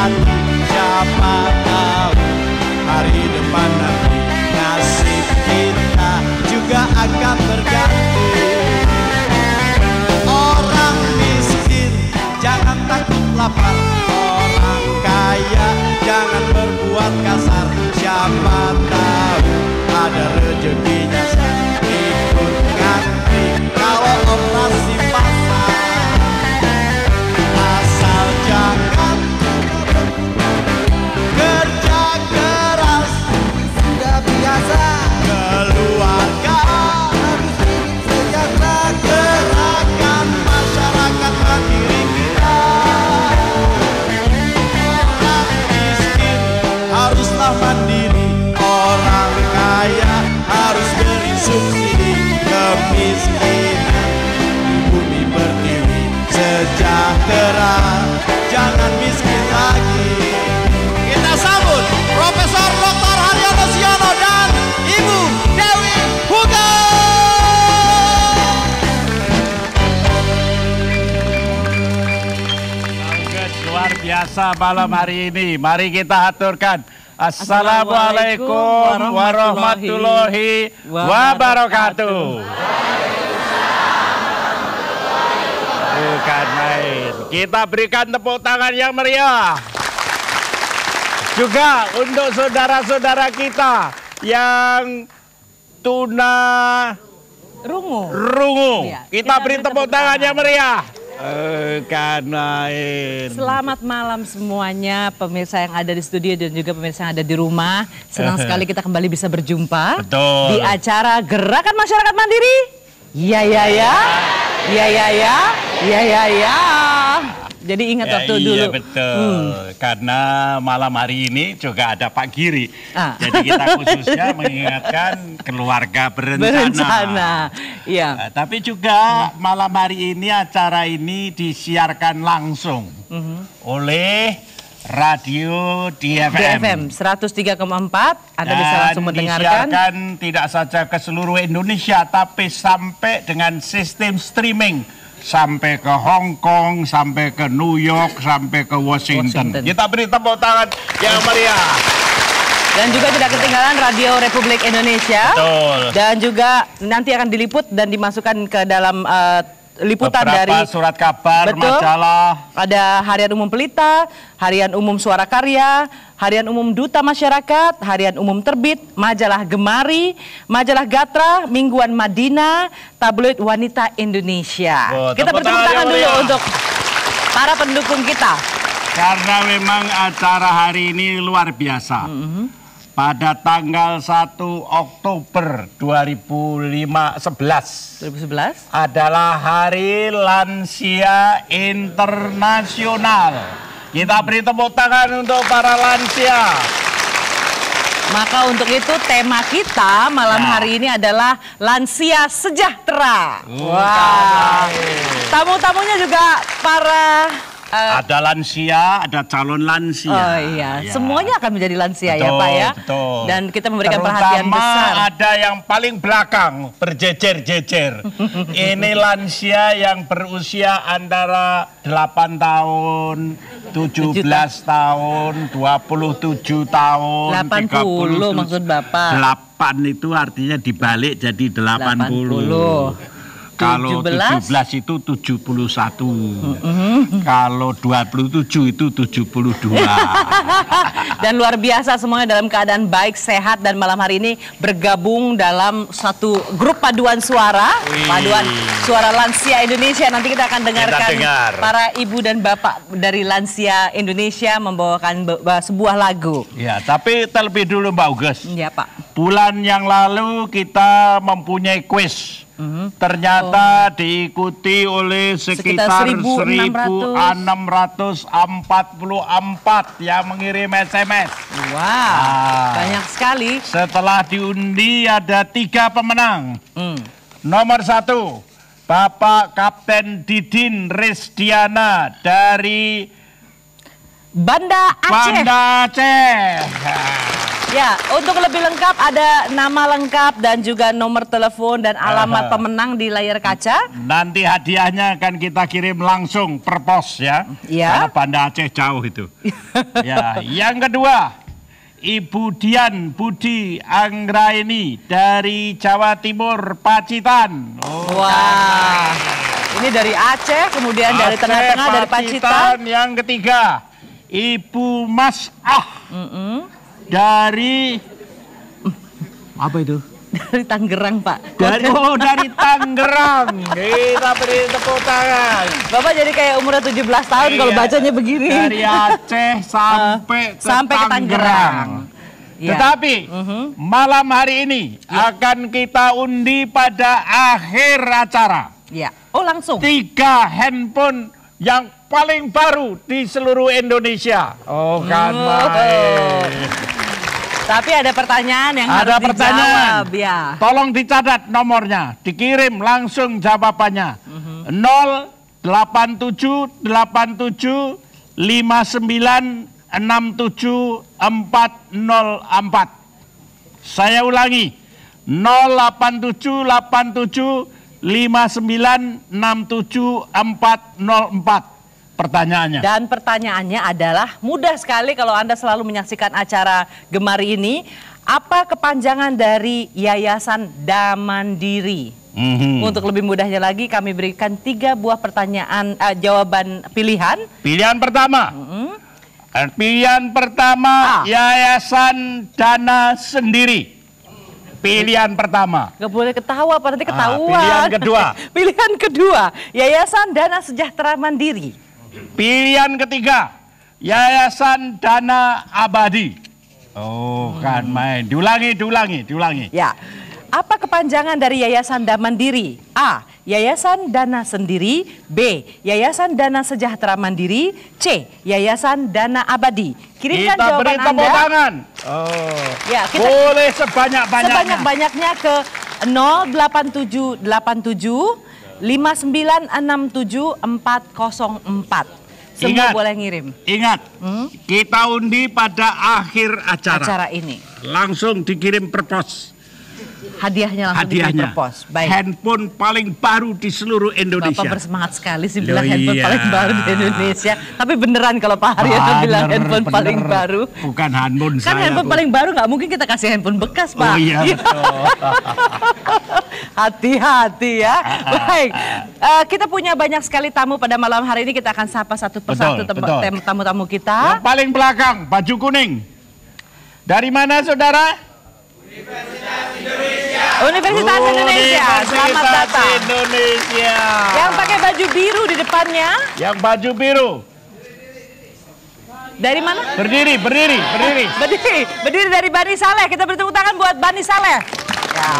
hati. Siapa tahu hari depan nanti nasib kita juga akan berganti. Orang miskin jangan takut lapar, orang kaya jangan berbuat kasar. Siapa tahu ada rezekinya ikut ngantri kalau operasi pasar. Asal jangan kerja keras, sudah biasa keluarga harus hidup sejahtera. Gerakan masyarakat mandiri kita. Orang miskin haruslah mandiri, orang kaya harus beri subsidi. Kemiskinan di bumi pertiwi, sejahtera jangan miskin lagi. Kita sambut Profesor Dr. Haryono Siono dan Ibu Dewi Hugo. Luar biasa malam hari ini. Mari kita aturkan. Assalamualaikum warahmatullahi wabarakatuh. Bukan main. Kita berikan tepuk tangan yang meriah. Juga untuk saudara-saudara kita yang tuna rungu. Ya, kita beri tepuk tangan yang meriah. Bukan main. Selamat malam semuanya pemirsa yang ada di studio dan juga pemirsa yang ada di rumah. Senang sekali kita kembali bisa berjumpa. Betul. Di acara Gerakan Masyarakat Mandiri. Ya. Jadi ingat waktu dulu. Iya betul. Karena malam hari ini juga ada Pak Giri. Jadi kita khususnya mengingatkan keluarga berencana. Iya. Tapi juga malam hari ini acara ini disiarkan langsung oleh Radio DFM 103,4. Anda bisa langsung mendengarkan. Disiarkan tidak saja ke seluruh Indonesia, tapi sampai dengan sistem streaming. Sampai ke Hong Kong, sampai ke New York, sampai ke Washington. Kita beri tepuk tangan yang meriah. Dan juga tidak ketinggalan Radio Republik Indonesia. Betul. Dan juga nanti akan diliput dan dimasukkan ke dalam liputan beberapa dari surat kabar, betul, majalah. Ada Harian Umum Pelita, Harian Umum Suara Karya, Harian Umum Duta Masyarakat, Harian Umum Terbit, Majalah Gemari, Majalah Gatra, Mingguan Madinah, Tabloid Wanita Indonesia. Kita bertepuk tangan dulu untuk para pendukung kita. Karena memang acara hari ini luar biasa. Pada tanggal 1 Oktober 2011 adalah Hari Lansia Internasional. Kita beri tepuk tangan untuk para lansia. Maka untuk itu tema kita malam hari ini adalah Lansia Sejahtera. Wah. Tamu-tamunya juga para ada lansia, ada calon lansia. Oh iya, ya. Semuanya akan menjadi lansia. Betul, ya Pak ya. Betul. Dan kita memberikan perhatian besar. Ada yang paling belakang, berjejer-jejer. Ini lansia yang berusia antara 8 tahun, 17 tahun, 27 tahun, 80 maksud Bapak. 8 itu artinya dibalik jadi 80. Kalau 17 itu 71. Kalau 27 itu 72. Dan luar biasa semuanya dalam keadaan baik, sehat, dan malam hari ini bergabung dalam satu grup paduan suara. Paduan suara lansia Indonesia. Nanti kita akan dengarkan para ibu dan bapak dari lansia Indonesia membawakan sebuah lagu. Ya, tapi terlebih dulu Mbak Uges. Ya Pak. Bulan yang lalu kita mempunyai kuis. Ternyata diikuti oleh sekitar 1.644 yang mengirim SMS. Wow, banyak sekali. Setelah diundi ada 3 pemenang. Nomor 1, Bapak Kapten Didin Resdiana dari Banda Aceh. Ya, untuk lebih lengkap ada nama lengkap dan juga nomor telepon dan alamat pemenang di layar kaca. Nanti hadiahnya akan kita kirim langsung per pos ya. Ya. Karena Banda Aceh jauh itu. Ya, yang kedua, Ibu Dian Budi Anggraini dari Jawa Timur, Pacitan. Wah, ini dari Aceh, kemudian dari tengah-tengah dari Pacitan. Yang ketiga, Ibu Mas dari apa itu? Dari Tangerang, Pak. Dari Tangerang. Kita beri tepuk tangan. Bapak jadi kayak umurnya 17 tahun kalau bacanya begini. Dari Aceh sampai ke Tangerang. Ya. Tetapi malam hari ini akan kita undi pada akhir acara. Ya. Oh, langsung. 3 handphone yang paling baru di seluruh Indonesia. Oh kan, Tapi ada pertanyaan yang harus dijawab ya. Tolong dicatat nomornya, dikirim langsung jawabannya. 08787596744. Saya ulangi. 08787596744. Pertanyaannya. Dan pertanyaannya adalah mudah sekali kalau Anda selalu menyaksikan acara Gemari ini. Apa kepanjangan dari Yayasan Damandiri? Untuk lebih mudahnya lagi kami berikan 3 buah pertanyaan jawaban pilihan. Pilihan pertama. Pilihan pertama Yayasan Dana Sendiri. Pilihan pertama. Gak boleh ketawa, Pak, nanti ketahuan. Pilihan kedua. Pilihan kedua, Yayasan Dana Sejahtera Mandiri. Pilihan ketiga, Yayasan Dana Abadi. Oh, kan main. Diulangi. Ya. Apa kepanjangan dari Yayasan Dana Mandiri? A. Yayasan Dana Sendiri. B. Yayasan Dana Sejahtera Mandiri. C. Yayasan Dana Abadi. Kirimkan kita jawaban beri tepuk Anda. Tangan. Oh. Ya, kita boleh sebanyak-banyaknya. Sebanyak-banyaknya ke 08787 5967404. Semua Ingat, boleh ngirim. Ingat, kita undi pada akhir acara ini. Langsung dikirim per pos. Hadiahnya langsung dikirim per pos. Baik. Handphone paling baru di seluruh Indonesia. Bapak bersemangat sekali sih bilang handphone paling baru di Indonesia. Tapi beneran kalau Pak Haryono bilang handphone paling baru. Bukan handphone kan saya. Handphone paling baru nggak mungkin kita kasih handphone bekas, Pak. Oh iya, betul. Hati-hati ya. Baik, kita punya banyak sekali tamu pada malam hari ini. Kita akan sapa satu persatu tamu-tamu kita. Yang paling belakang, baju kuning. Dari mana, saudara? Universitas Indonesia. Selamat datang. Indonesia. Yang pakai baju biru di depannya. Yang baju biru. Dari mana? Berdiri. Berdiri dari Bani Saleh. Kita beri tepuk tangan buat Bani Saleh. Ya.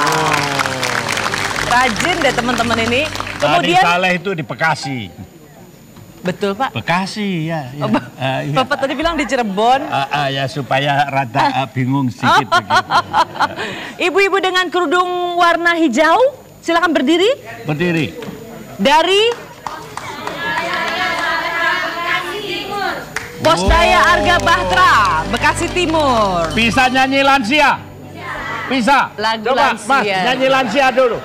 Rajin deh teman-teman ini. Kemudian Bani Saleh itu di Bekasi. Betul, Pak. Bekasi ya. Iya. Bapak tadi bilang di Cirebon. Ya supaya rada bingung sedikit begitu. Ibu-ibu dengan kerudung warna hijau, silakan berdiri. Berdiri. Dari Posdaya Arga Bahtera, Bekasi Timur. Bisa nyanyi lansia? Bisa. Lagu coba, lansia. Mas, nyanyi lansia dulu.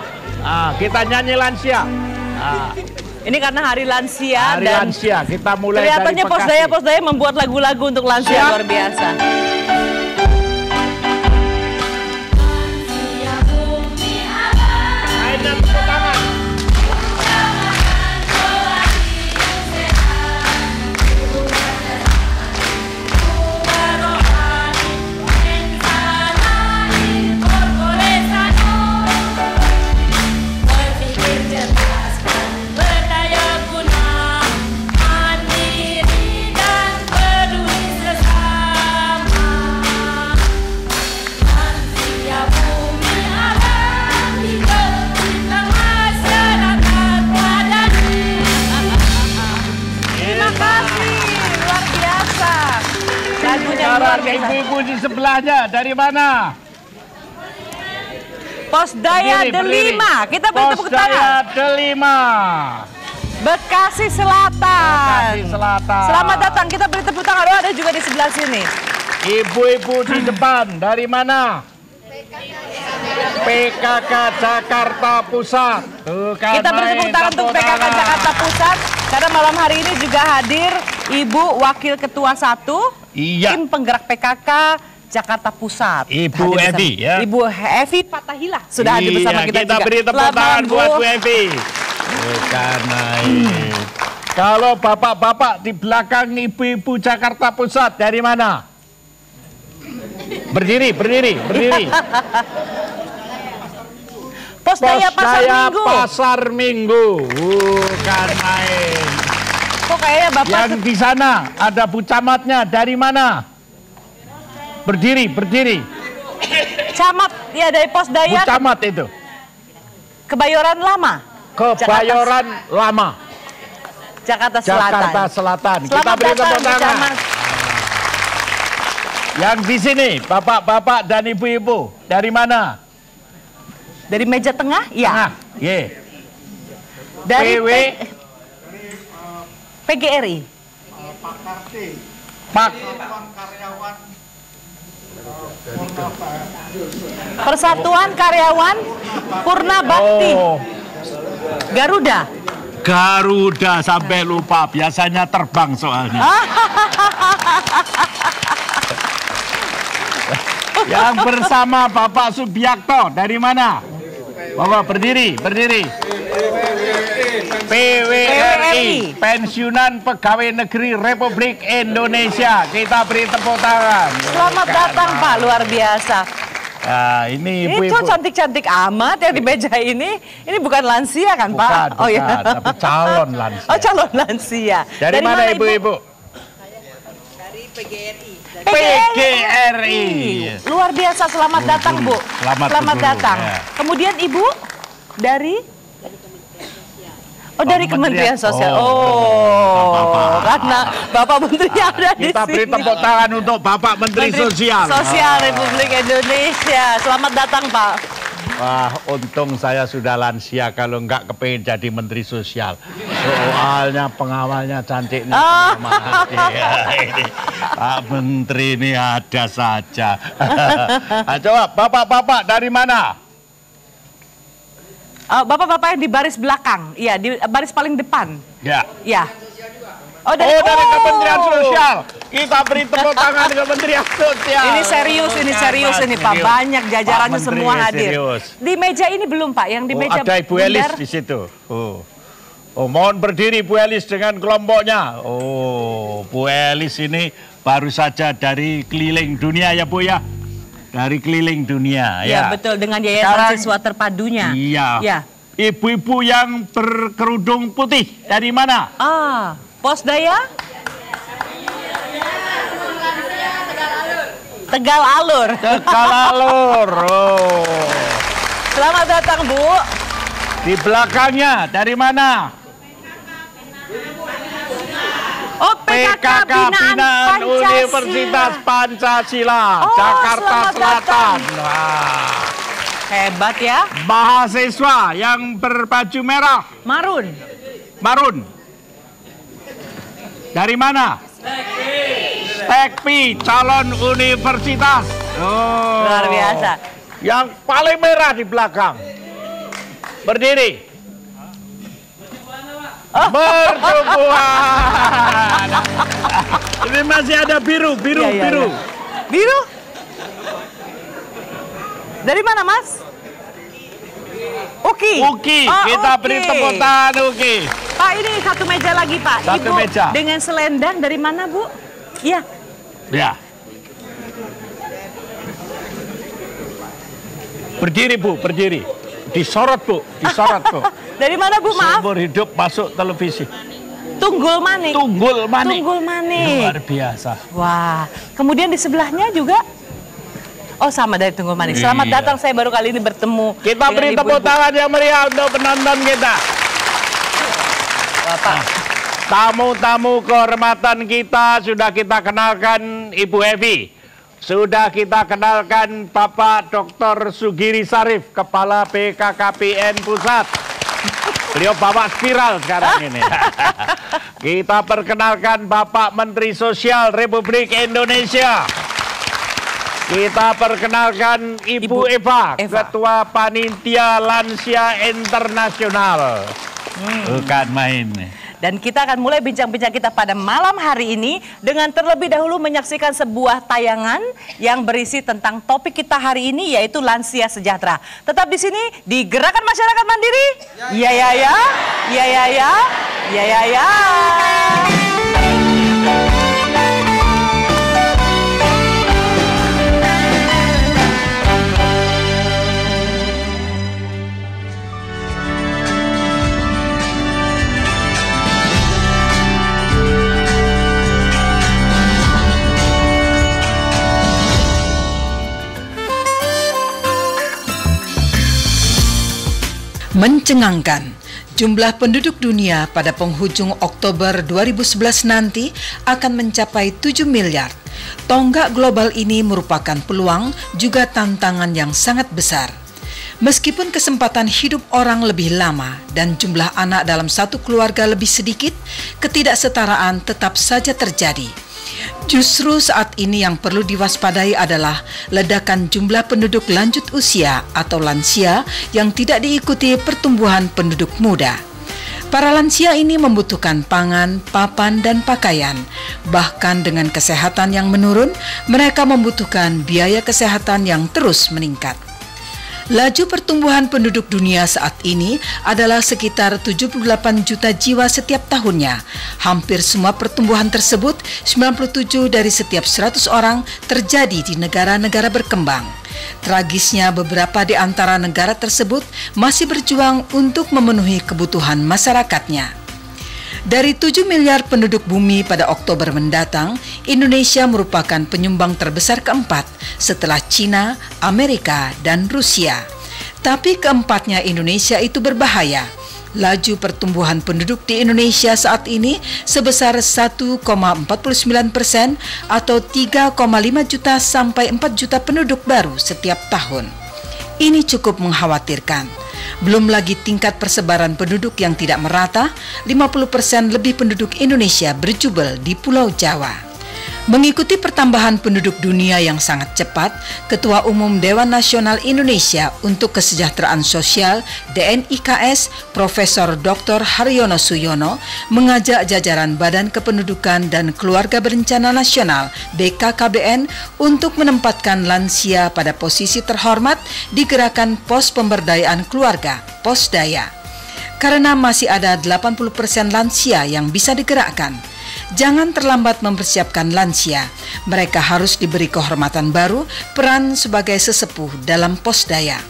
Kita nyanyi lansia. Ini karena hari lansia Hari dan lansia, kita mulai kelihatannya dari Posdaya membuat lagu-lagu untuk lansia luar biasa. Ibu-ibu di sebelahnya dari mana? Posdaya Delima. Kita beri tepuk tangan. Posdaya Delima. Bekasi Selatan. Bekasi Selatan. Selamat datang. Kita beri tepuk tangan. Oh, ada juga di sebelah sini. Ibu-ibu di depan dari mana? PKK Jakarta Pusat. Tuh kan, Kita beri tepuk tangan untuk PKK Jakarta Pusat karena malam hari ini juga hadir Ibu Wakil Ketua 1 Iya. Tim Penggerak PKK Jakarta Pusat. Ibu Hadir Evi bersama- ya. Ibu Evi Fatahila sudah hadir bersama kita Kita juga. beri tepuk Selamat tangan malam, buat Bu. Bu Evi. Bukan naik. Kalau bapak-bapak di belakang ibu-ibu Jakarta Pusat dari mana? Berdiri. Pos Daya Pasar Minggu. Pasar Minggu. Bukan main. Kok kayaknya Bapak Yang di sana ada Bu Camatnya dari mana? Berdiri. Camat ya dari Pos Bu Daya Camat itu. Kebayoran Lama. Kebayoran Lama. Jakarta Selatan. Jakarta Selatan. Kita Selamat beri datang, tepuk Bu tangan. Camat. Yang di sini, bapak-bapak dan ibu-ibu, dari mana? Dari meja tengah? Iya. Tengah. Ye. Dari PW. PGRI. Pak. Persatuan Karyawan Purna Bakti. Oh, Garuda. Garuda sampai lupa. Biasanya terbang soalnya. Yang bersama Bapak Subiakto dari mana? Bapak berdiri. PWRI, Pensiunan Pegawai Negeri Republik Indonesia. Kita beri tepuk tangan. Selamat datang Pak, luar biasa. Nah, ini Itu ibu-ibu. cantik-cantik amat yang di meja ini. Ini bukan lansia kan Pak? Bukan, tapi calon lansia. Oh calon lansia. Dari mana ibu-ibu? PGRI. Luar biasa, selamat datang Bu. Selamat dulu, datang. ya. Kemudian Ibu dari? Oh dari Kementerian Sosial. Oh, Karena Bapak Menterinya ada di Kita beri sini. tepuk tangan untuk Bapak Menteri Sosial. Sosial Republik Indonesia. Selamat datang Pak. Wah, untung saya sudah lansia kalau enggak kepingin jadi Menteri Sosial. Soalnya pengawalnya cantik nih. Ya, ini. Pak Menteri ini ada saja. Nah, coba bapak-bapak dari mana? Bapak-bapak yang di baris belakang. Iya, di baris paling depan. Ya. Ya. Oh, dari Kementerian Sosial. Kita beri tepuk tangan Kementerian Sosial. Ini serius ini Pak. Banyak jajarannya Pak Menteri semua hadir. serius. Di meja ini belum Pak, yang di meja ada Ibu Elis di situ. Oh, mohon berdiri Bu Elis dengan kelompoknya. Oh, Bu Elis ini baru saja dari keliling dunia ya Bu ya. Dari keliling dunia Ya, ya. betul, dengan Yayasan Sekarang, Siswa Terpadunya. Iya. Ya. Ibu-ibu yang berkerudung putih dari mana? Pos Daya? Tegal Alur. Tegal Alur. Oh. Selamat datang Bu. Di belakangnya dari mana? Oh, PKK Binaan Universitas Pancasila, Oh, Jakarta selamat Selatan. datang. Wah. Hebat ya. Mahasiswa yang berbaju merah, marun. Dari mana? Stekpi, calon universitas. Oh. Luar biasa. Yang paling merah di belakang. Berdiri. Pertumbuhan. Ini masih ada biru. Iya. Biru? Dari mana Mas? Uki. Kita beri tepuk tangan Uki. Pak, ini satu meja lagi Pak. Satu Ibu meja. dengan selendang dari mana Bu? Iya. Ya. Berdiri Bu, berdiri. Disorot Bu. Dari mana Bu? Maaf. Seumur hidup masuk televisi. Tunggul Manik. Tunggul Manik. Luar Luar biasa. Wah. Kemudian di sebelahnya juga. Oh, sama dari Tunggul Manik. Selamat Iya. datang, saya baru kali ini bertemu. Kita dengan beri tepuk ibu-ibu. tangan yang meriah untuk penonton kita. Bapak. Tamu-tamu kehormatan kita sudah kita kenalkan Ibu Evi. Sudah kita kenalkan Bapak Dr. Sugiri Sarif, Kepala BKKBN Pusat. Beliau bawa spiral sekarang ini. Kita perkenalkan Bapak Menteri Sosial Republik Indonesia. Kita perkenalkan Ibu Eva, Ketua Panitia Lansia Internasional. Bukan main. Dan kita akan mulai bincang-bincang kita pada malam hari ini dengan terlebih dahulu menyaksikan sebuah tayangan yang berisi tentang topik kita hari ini, yaitu lansia sejahtera. Tetap di sini di Gerakan Masyarakat Mandiri. Ya ya ya, ya ya ya, ya ya ya. Mencengangkan, jumlah penduduk dunia pada penghujung Oktober 2011 nanti akan mencapai 7 miliar. Tonggak global ini merupakan peluang juga tantangan yang sangat besar. Meskipun kesempatan hidup orang lebih lama dan jumlah anak dalam satu keluarga lebih sedikit, ketidaksetaraan tetap saja terjadi. Justru saat ini yang perlu diwaspadai adalah ledakan jumlah penduduk lanjut usia atau lansia yang tidak diikuti pertumbuhan penduduk muda. Para lansia ini membutuhkan pangan, papan, dan pakaian. Bahkan dengan kesehatan yang menurun, mereka membutuhkan biaya kesehatan yang terus meningkat. Laju pertumbuhan penduduk dunia saat ini adalah sekitar 78 juta jiwa setiap tahunnya. Hampir semua pertumbuhan tersebut, 97 dari setiap 100 orang, terjadi di negara-negara berkembang. Tragisnya, beberapa di antara negara tersebut masih berjuang untuk memenuhi kebutuhan masyarakatnya. Dari 7 miliar penduduk bumi pada Oktober mendatang, Indonesia merupakan penyumbang terbesar keempat setelah Cina, Amerika, dan Rusia. Tapi keempatnya Indonesia itu berbahaya. Laju pertumbuhan penduduk di Indonesia saat ini sebesar 1,49% atau 3,5 juta sampai 4 juta penduduk baru setiap tahun. Ini cukup mengkhawatirkan. Belum lagi tingkat persebaran penduduk yang tidak merata, 50% lebih penduduk Indonesia berjubel di Pulau Jawa. Mengikuti pertambahan penduduk dunia yang sangat cepat, Ketua Umum Dewan Nasional Indonesia untuk Kesejahteraan Sosial (DNIKS), Profesor Dr. Haryono Suyono, mengajak jajaran Badan Kependudukan dan Keluarga Berencana Nasional (BKKBN) untuk menempatkan lansia pada posisi terhormat di gerakan pos pemberdayaan keluarga (Posdaya). Karena masih ada 80% lansia yang bisa digerakkan. Jangan terlambat mempersiapkan lansia. Mereka harus diberi kehormatan baru, peran sebagai sesepuh dalam Posdaya.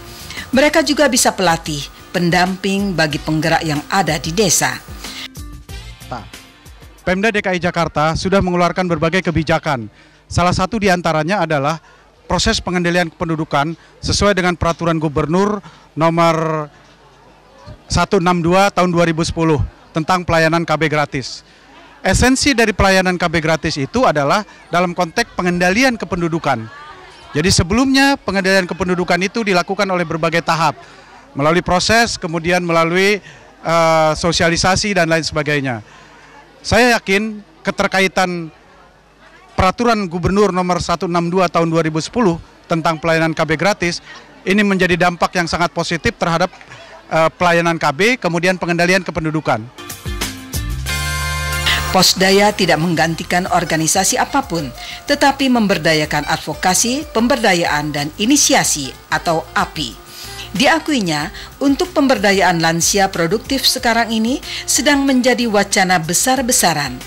Mereka juga bisa pelatih, pendamping bagi penggerak yang ada di desa. Pemda DKI Jakarta sudah mengeluarkan berbagai kebijakan. Salah satu di antaranya adalah proses pengendalian kependudukan sesuai dengan Peraturan Gubernur nomor 162 tahun 2010 tentang pelayanan KB gratis. Esensi dari pelayanan KB gratis itu adalah dalam konteks pengendalian kependudukan. Jadi sebelumnya pengendalian kependudukan itu dilakukan oleh berbagai tahap, melalui proses, kemudian melalui sosialisasi dan lain sebagainya. Saya yakin keterkaitan Peraturan Gubernur nomor 162 tahun 2010 tentang pelayanan KB gratis ini menjadi dampak yang sangat positif terhadap pelayanan KB, kemudian pengendalian kependudukan. Posdaya tidak menggantikan organisasi apapun, tetapi memberdayakan advokasi, pemberdayaan, dan inisiasi atau API. Diakuinya, untuk pemberdayaan lansia produktif sekarang ini sedang menjadi wacana besar-besaran.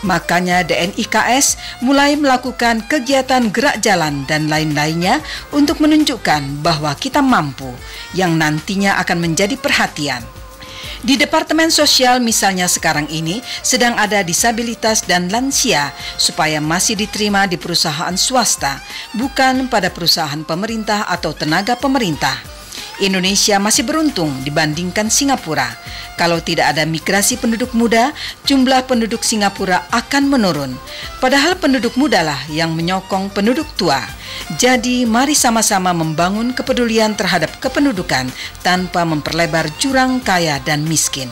Makanya DNIKS mulai melakukan kegiatan gerak jalan dan lain-lainnya untuk menunjukkan bahwa kita mampu, yang nantinya akan menjadi perhatian. Di Departemen Sosial misalnya sekarang ini sedang ada disabilitas dan lansia supaya masih diterima di perusahaan swasta, bukan pada perusahaan pemerintah atau tenaga pemerintah. Indonesia masih beruntung dibandingkan Singapura. Kalau tidak ada migrasi penduduk muda, jumlah penduduk Singapura akan menurun. Padahal penduduk mudalah yang menyokong penduduk tua. Jadi mari sama-sama membangun kepedulian terhadap kependudukan tanpa memperlebar jurang kaya dan miskin.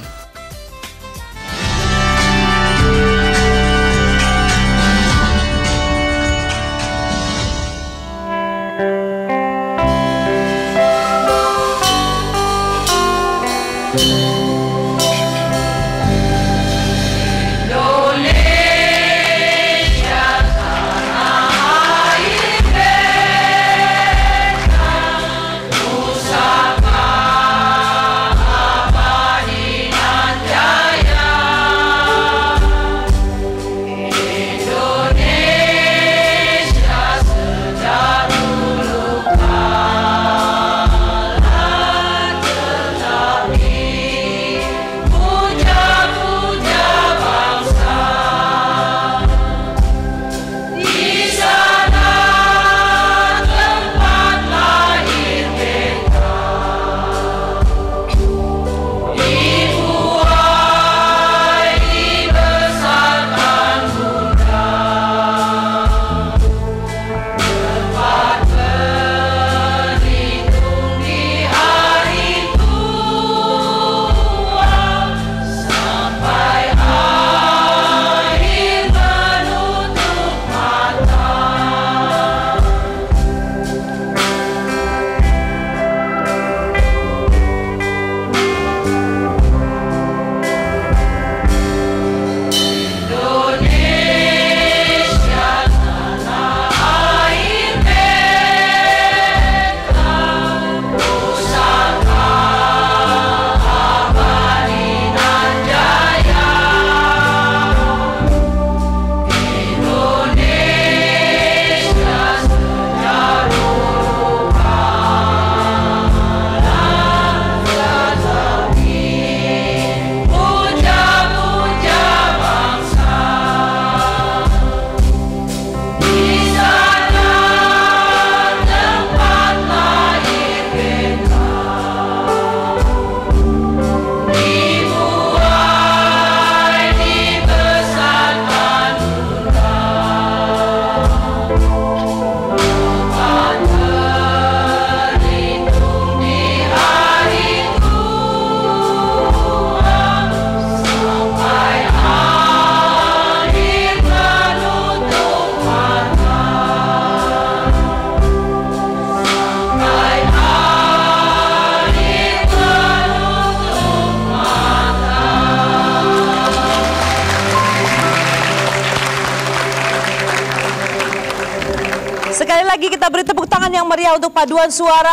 Sekali lagi kita beri tepuk tangan yang meriah untuk paduan suara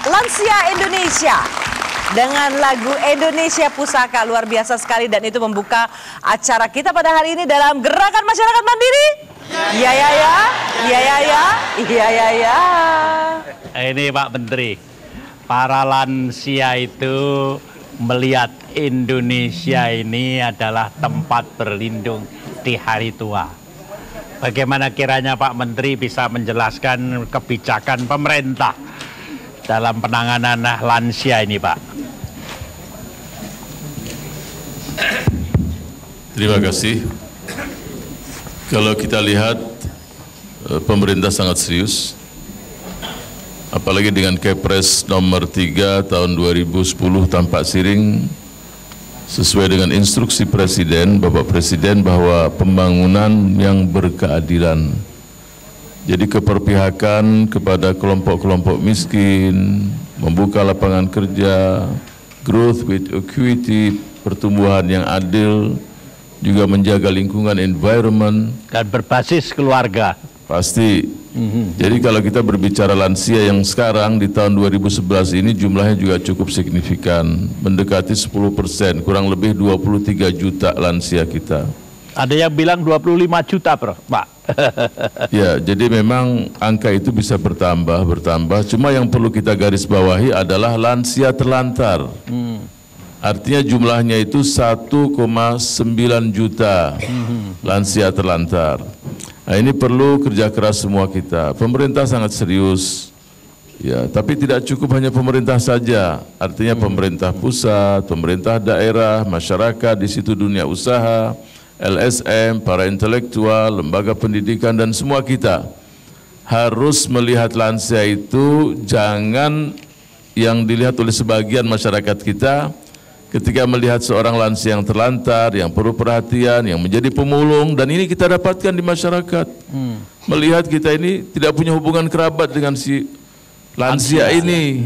Lansia Indonesia dengan lagu Indonesia Pusaka. Luar biasa sekali, dan itu membuka acara kita pada hari ini dalam Gerakan Masyarakat Mandiri. Iya ya ya, iya ya ya, iya ya ya. Ini Pak Menteri, para lansia itu melihat Indonesia ini adalah tempat berlindung di hari tua. Bagaimana kiranya Pak Menteri bisa menjelaskan kebijakan pemerintah dalam penanganan lansia ini, Pak? Terima kasih. Kalau kita lihat, pemerintah sangat serius, apalagi dengan Kepres nomor 3 tahun 2010 tampak siring, sesuai dengan instruksi Presiden, Bapak Presiden, bahwa pembangunan yang berkeadilan. Jadi keberpihakan kepada kelompok-kelompok miskin, membuka lapangan kerja, growth with equity, pertumbuhan yang adil, juga menjaga lingkungan environment. Dan berbasis keluarga. Pasti. Jadi kalau kita berbicara lansia yang sekarang di tahun 2011 ini jumlahnya juga cukup signifikan, mendekati 10%, kurang lebih 23 juta lansia kita. Ada yang bilang 25 juta, Pak. Ya, jadi memang angka itu bisa bertambah. Cuma yang perlu kita garis bawahi adalah lansia terlantar. Artinya jumlahnya itu 1,9 juta lansia terlantar. Nah, ini perlu kerja keras semua kita. Pemerintah sangat serius, ya. Tapi tidak cukup hanya pemerintah saja. Artinya pemerintah pusat, pemerintah daerah, masyarakat, di situ dunia usaha, LSM, para intelektual, lembaga pendidikan, dan semua kita harus melihat lansia itu jangan yang dilihat oleh sebagian masyarakat kita. Ketika melihat seorang lansia yang terlantar, yang perlu perhatian, yang menjadi pemulung, dan ini kita dapatkan di masyarakat. Melihat kita ini tidak punya hubungan kerabat dengan si lansia ini.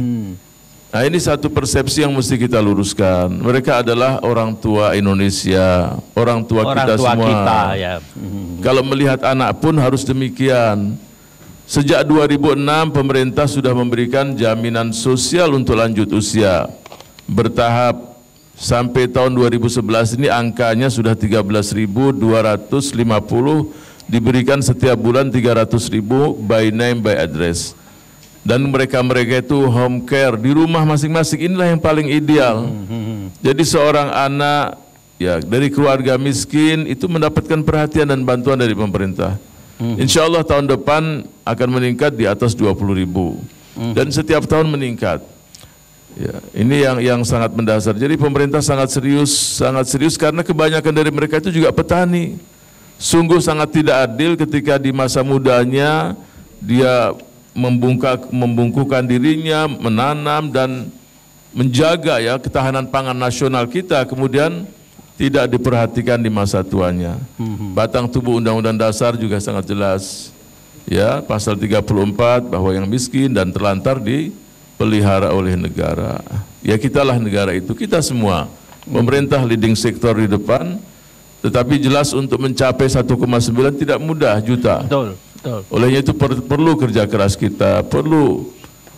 Nah, ini satu persepsi yang mesti kita luruskan. Mereka adalah orang tua Indonesia, orang tua kita semua. Kita, ya. Kalau melihat anak pun harus demikian. Sejak 2006 pemerintah sudah memberikan jaminan sosial untuk lanjut usia bertahap. Sampai tahun 2011 ini angkanya sudah 13.250, diberikan setiap bulan 300.000 by name by address. Dan mereka-mereka itu home care di rumah masing-masing, inilah yang paling ideal. Jadi seorang anak ya dari keluarga miskin itu mendapatkan perhatian dan bantuan dari pemerintah. Insya Allah tahun depan akan meningkat di atas 20.000 dan setiap tahun meningkat. Ya, ini yang sangat mendasar. Jadi pemerintah sangat serius karena kebanyakan dari mereka itu juga petani. Sungguh sangat tidak adil ketika di masa mudanya dia membungkukan dirinya, menanam dan menjaga ya ketahanan pangan nasional kita, kemudian tidak diperhatikan di masa tuanya. Batang tubuh Undang-Undang Dasar juga sangat jelas, ya pasal 34 bahwa yang miskin dan terlantar dipelihara oleh negara. Ya kitalah negara itu, kita semua. Pemerintah leading sektor di depan, tetapi jelas untuk mencapai 1,9 tidak mudah juta. Betul. Olehnya itu perlu kerja keras kita, perlu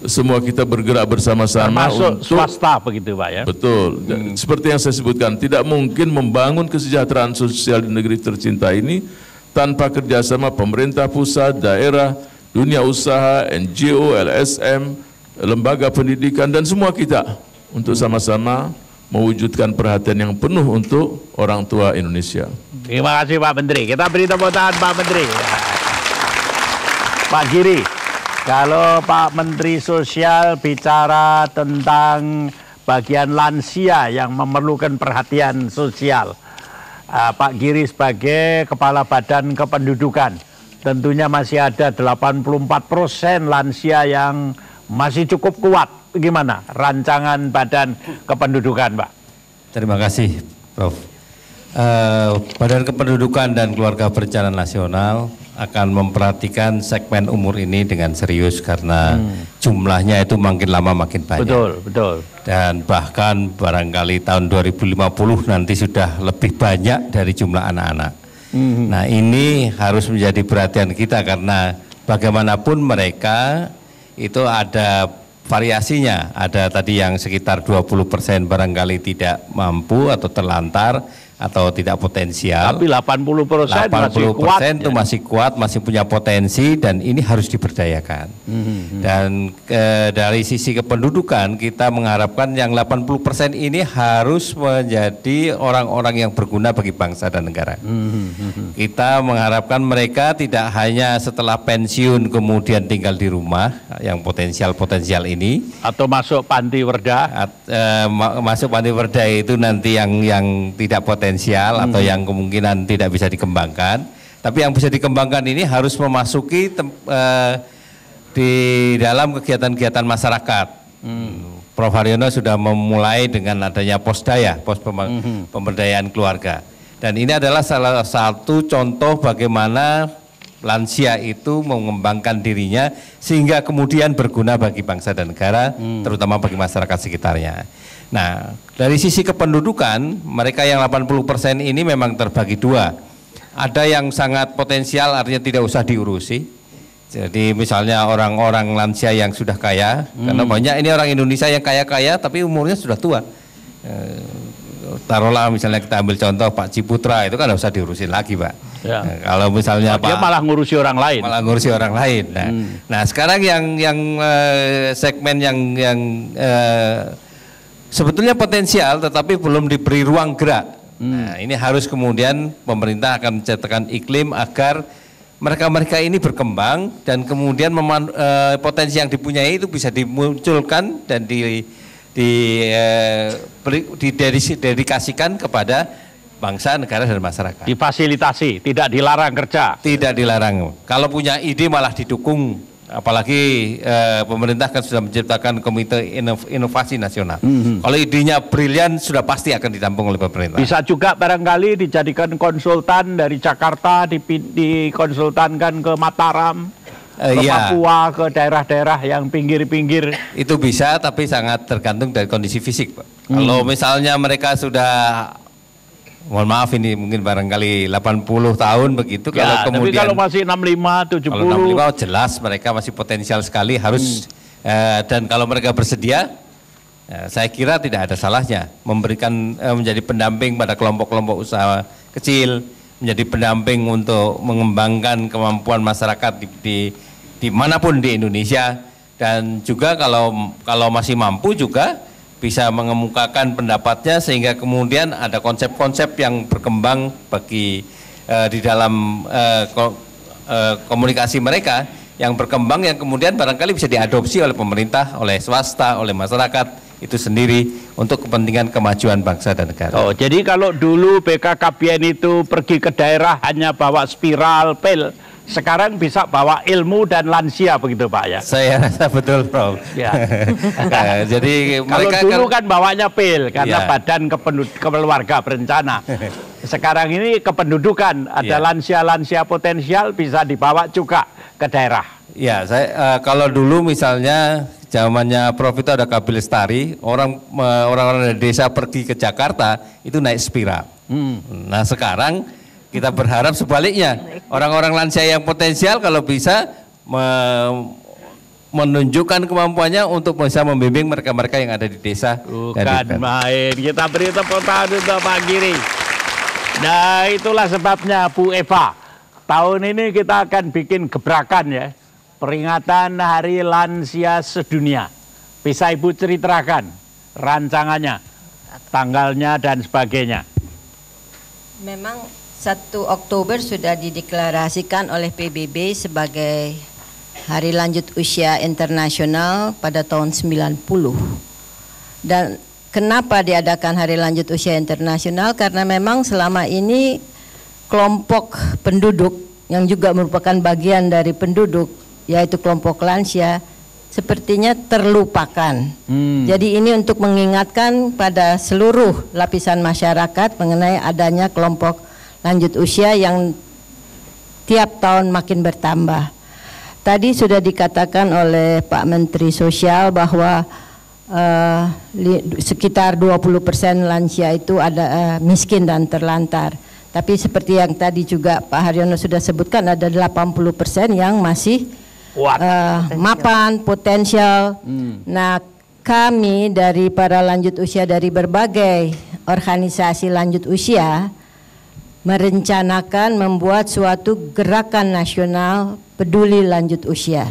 semua kita bergerak bersama-sama termasuk untuk swasta begitu Pak ya. Betul. Seperti yang saya sebutkan, tidak mungkin membangun kesejahteraan sosial di negeri tercinta ini tanpa kerjasama pemerintah pusat, daerah, dunia usaha, NGO, LSM, lembaga pendidikan dan semua kita untuk sama-sama mewujudkan perhatian yang penuh untuk orang tua Indonesia. Terima kasih Pak Menteri. Kita beri tepuk tangan Pak Menteri. Pak Giri, kalau Pak Menteri Sosial bicara tentang bagian lansia yang memerlukan perhatian sosial, Pak Giri sebagai Kepala Badan Kependudukan, tentunya masih ada 84% lansia yang masih cukup kuat. Gimana rancangan Badan Kependudukan, Pak? Terima kasih, Prof. Badan Kependudukan dan Keluarga Berencana Nasional akan memperhatikan segmen umur ini dengan serius karena jumlahnya itu makin lama makin banyak. Betul. Dan bahkan barangkali tahun 2050 nanti sudah lebih banyak dari jumlah anak-anak. Nah, ini harus menjadi perhatian kita karena bagaimanapun mereka itu ada variasinya. Ada tadi yang sekitar 20% barangkali tidak mampu atau terlantar atau tidak potensial. Tapi 80% masih kuat. 80% itu masih kuat, masih punya potensi dan ini harus diberdayakan. Dan dari sisi kependudukan kita mengharapkan yang 80% ini harus menjadi orang-orang yang berguna bagi bangsa dan negara. Kita mengharapkan mereka tidak hanya setelah pensiun kemudian tinggal di rumah yang potensial ini atau masuk panti werda. Masuk panti werda itu nanti yang tidak potensial atau yang kemungkinan tidak bisa dikembangkan, tapi yang bisa dikembangkan ini harus memasuki di dalam kegiatan-kegiatan masyarakat. Prof. Haryono sudah memulai dengan adanya posdaya, pos pemberdayaan keluarga, dan ini adalah salah satu contoh bagaimana lansia itu mengembangkan dirinya sehingga kemudian berguna bagi bangsa dan negara, terutama bagi masyarakat sekitarnya. Nah, dari sisi kependudukan, mereka yang 80% ini memang terbagi dua. Ada yang sangat potensial, artinya tidak usah diurusi. Jadi misalnya orang-orang lansia yang sudah kaya, karena banyak ini orang Indonesia yang kaya-kaya tapi umurnya sudah tua. Taruhlah misalnya kita ambil contoh Pak Ciputra, itu kan tidak usah diurusin lagi Pak. Ya. Nah, kalau misalnya dia malah ngurusi orang lain. Nah, sekarang yang segmen yang sebetulnya potensial tetapi belum diberi ruang gerak. Nah, ini harus kemudian pemerintah akan menciptakan iklim agar mereka-mereka ini berkembang dan kemudian potensi yang dipunyai itu bisa dimunculkan dan didedikasikan kepada bangsa, negara dan masyarakat. Difasilitasi, tidak dilarang kerja. Tidak dilarang. Kalau punya ide malah didukung. Apalagi pemerintah kan sudah menciptakan Komite Inovasi Nasional. Kalau idenya brilian sudah pasti akan ditampung oleh pemerintah. Bisa juga barangkali dijadikan konsultan dari Jakarta, dikonsultankan ke Mataram ke Iya. Papua, ke daerah-daerah yang pinggir-pinggir? Itu bisa, tapi sangat tergantung dari kondisi fisik, Pak. Kalau misalnya mereka sudah, mohon maaf ini mungkin barangkali 80 tahun begitu, Ya, kalau tapi kemudian kalau masih 65, 70. kalau 65 jelas mereka masih potensial sekali harus dan kalau mereka bersedia, saya kira tidak ada salahnya memberikan menjadi pendamping pada kelompok-kelompok usaha kecil, menjadi pendamping untuk mengembangkan kemampuan masyarakat di manapun di Indonesia, dan juga kalau masih mampu juga bisa mengemukakan pendapatnya sehingga kemudian ada konsep-konsep yang berkembang bagi di dalam komunikasi mereka yang berkembang yang kemudian barangkali bisa diadopsi oleh pemerintah, oleh swasta, oleh masyarakat itu sendiri untuk kepentingan kemajuan bangsa dan negara. Oh, jadi kalau dulu BKKBN itu pergi ke daerah hanya bawa spiral, pil, sekarang bisa bawa ilmu dan lansia begitu Pak ya? Saya rasa betul, Prof. Ya. Jadi Kalau mereka dulu kan bawanya pil karena Ya. Badan Keluarga Berencana. Sekarang ini kependudukan, ada Ya. lansia-lansia potensial bisa dibawa juga ke daerah. Ya, saya kalau dulu misalnya zamannya Prof itu ada Kabel Lestari, orang-orang dari desa pergi ke Jakarta itu naik spiral. Nah sekarang kita berharap sebaliknya, orang-orang lansia yang potensial kalau bisa menunjukkan kemampuannya untuk bisa membimbing mereka-mereka yang ada di desa. Bukan main, kita beri tepuk tangan untuk Pak Giri. Nah itulah sebabnya Bu Eva, tahun ini kita akan bikin gebrakan ya, peringatan Hari Lansia Sedunia. Bisa Ibu ceritakan rancangannya, tanggalnya dan sebagainya. Memang 1 Oktober sudah dideklarasikan oleh PBB sebagai Hari Lanjut Usia Internasional pada tahun 90. Dan kenapa diadakan Hari Lanjut Usia Internasional? Karena memang selama ini kelompok penduduk yang juga merupakan bagian dari penduduk, yaitu kelompok lansia, sepertinya terlupakan. Jadi ini untuk mengingatkan pada seluruh lapisan masyarakat mengenai adanya kelompok lanjut usia yang tiap tahun makin bertambah. Tadi sudah dikatakan oleh Pak Menteri Sosial bahwa sekitar 20% lansia itu ada miskin dan terlantar. Tapi seperti yang tadi juga Pak Haryono sudah sebutkan, ada 80% yang masih mapan, potensial. Nah, kami dari para lanjut usia dari berbagai organisasi lanjut usia merencanakan membuat suatu gerakan nasional peduli lanjut usia.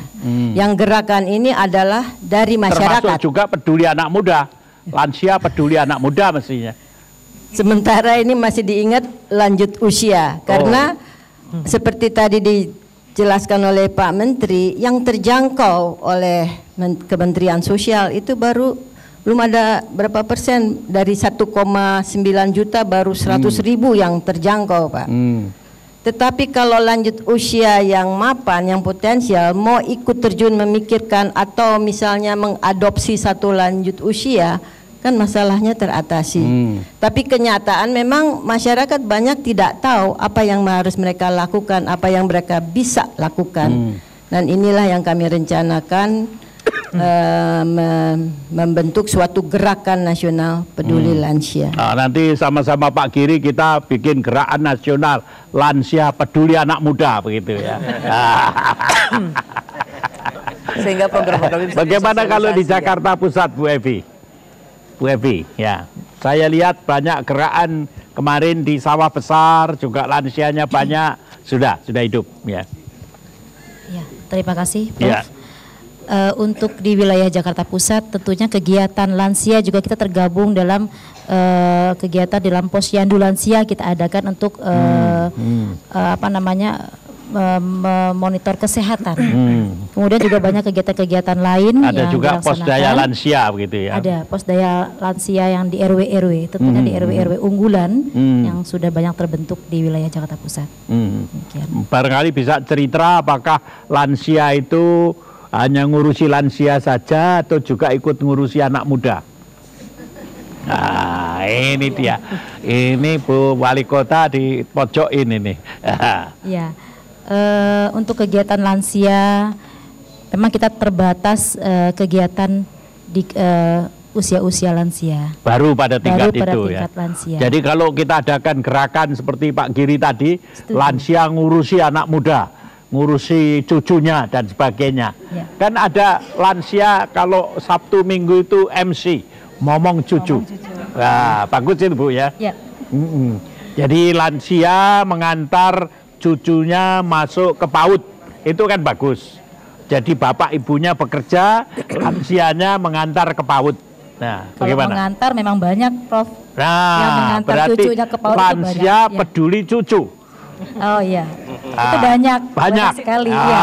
Yang gerakan ini adalah dari masyarakat. Termasuk juga peduli anak muda, lansia peduli anak muda mestinya. Sementara ini masih diingat lanjut usia karena seperti tadi dijelaskan oleh Pak Menteri, yang terjangkau oleh Kementerian Sosial itu baru belum ada berapa persen dari 1,9 juta, baru 100.000 yang terjangkau Pak. Tetapi kalau lanjut usia yang mapan, yang potensial, mau ikut terjun memikirkan atau misalnya mengadopsi satu lanjut usia, kan masalahnya teratasi. Tapi kenyataan memang masyarakat banyak tidak tahu apa yang harus mereka lakukan, apa yang mereka bisa lakukan. Dan inilah yang kami rencanakan, membentuk suatu gerakan nasional peduli lansia. Nah, nanti sama-sama Pak Giri kita bikin gerakan nasional lansia peduli anak muda begitu ya. Sehingga program-program bisa Bagaimana kalau di disosialisasi, Jakarta Pusat, Bu Evi? Bu Evi, ya. Saya lihat banyak gerakan kemarin di Sawah Besar juga lansianya banyak, sudah hidup ya. Ya, terima kasih, Prof. Ya. Untuk di wilayah Jakarta Pusat tentunya kegiatan lansia juga kita tergabung dalam kegiatan dalam Posyandu Lansia kita adakan untuk memonitor kesehatan. Kemudian juga banyak kegiatan-kegiatan lain Ada yang juga Posdaya Lansia begitu ya. Ada Posdaya Lansia yang di RW-RW, tentunya di RW-RW unggulan yang sudah banyak terbentuk di wilayah Jakarta Pusat. Demikian. Barangkali bisa cerita apakah lansia itu hanya ngurusi lansia saja atau juga ikut ngurusi anak muda? Nah, ini dia. Ini Bu Wali Kota di pojok ini nih. Ya, Untuk kegiatan lansia, memang kita terbatas kegiatan di usia-usia lansia. Baru pada tingkat itu ya. Lansia. Jadi kalau kita adakan gerakan seperti Pak Giri tadi, lansia ngurusi anak muda, ngurusi cucunya dan sebagainya. Ya. Kan ada lansia kalau Sabtu Minggu itu MC, ngomong cucu. Nah, bagus itu Bu ya. Ya. Jadi lansia mengantar cucunya masuk ke PAUD, itu kan bagus. Jadi bapak ibunya bekerja, lansianya mengantar ke PAUD. Nah, kalau bagaimana? Mengantar memang banyak, Prof. Nah, yang mengantar berarti cucunya ke PAUD lansia banyak, peduli cucu. Oh iya, itu banyak sekali. Ya. Ya,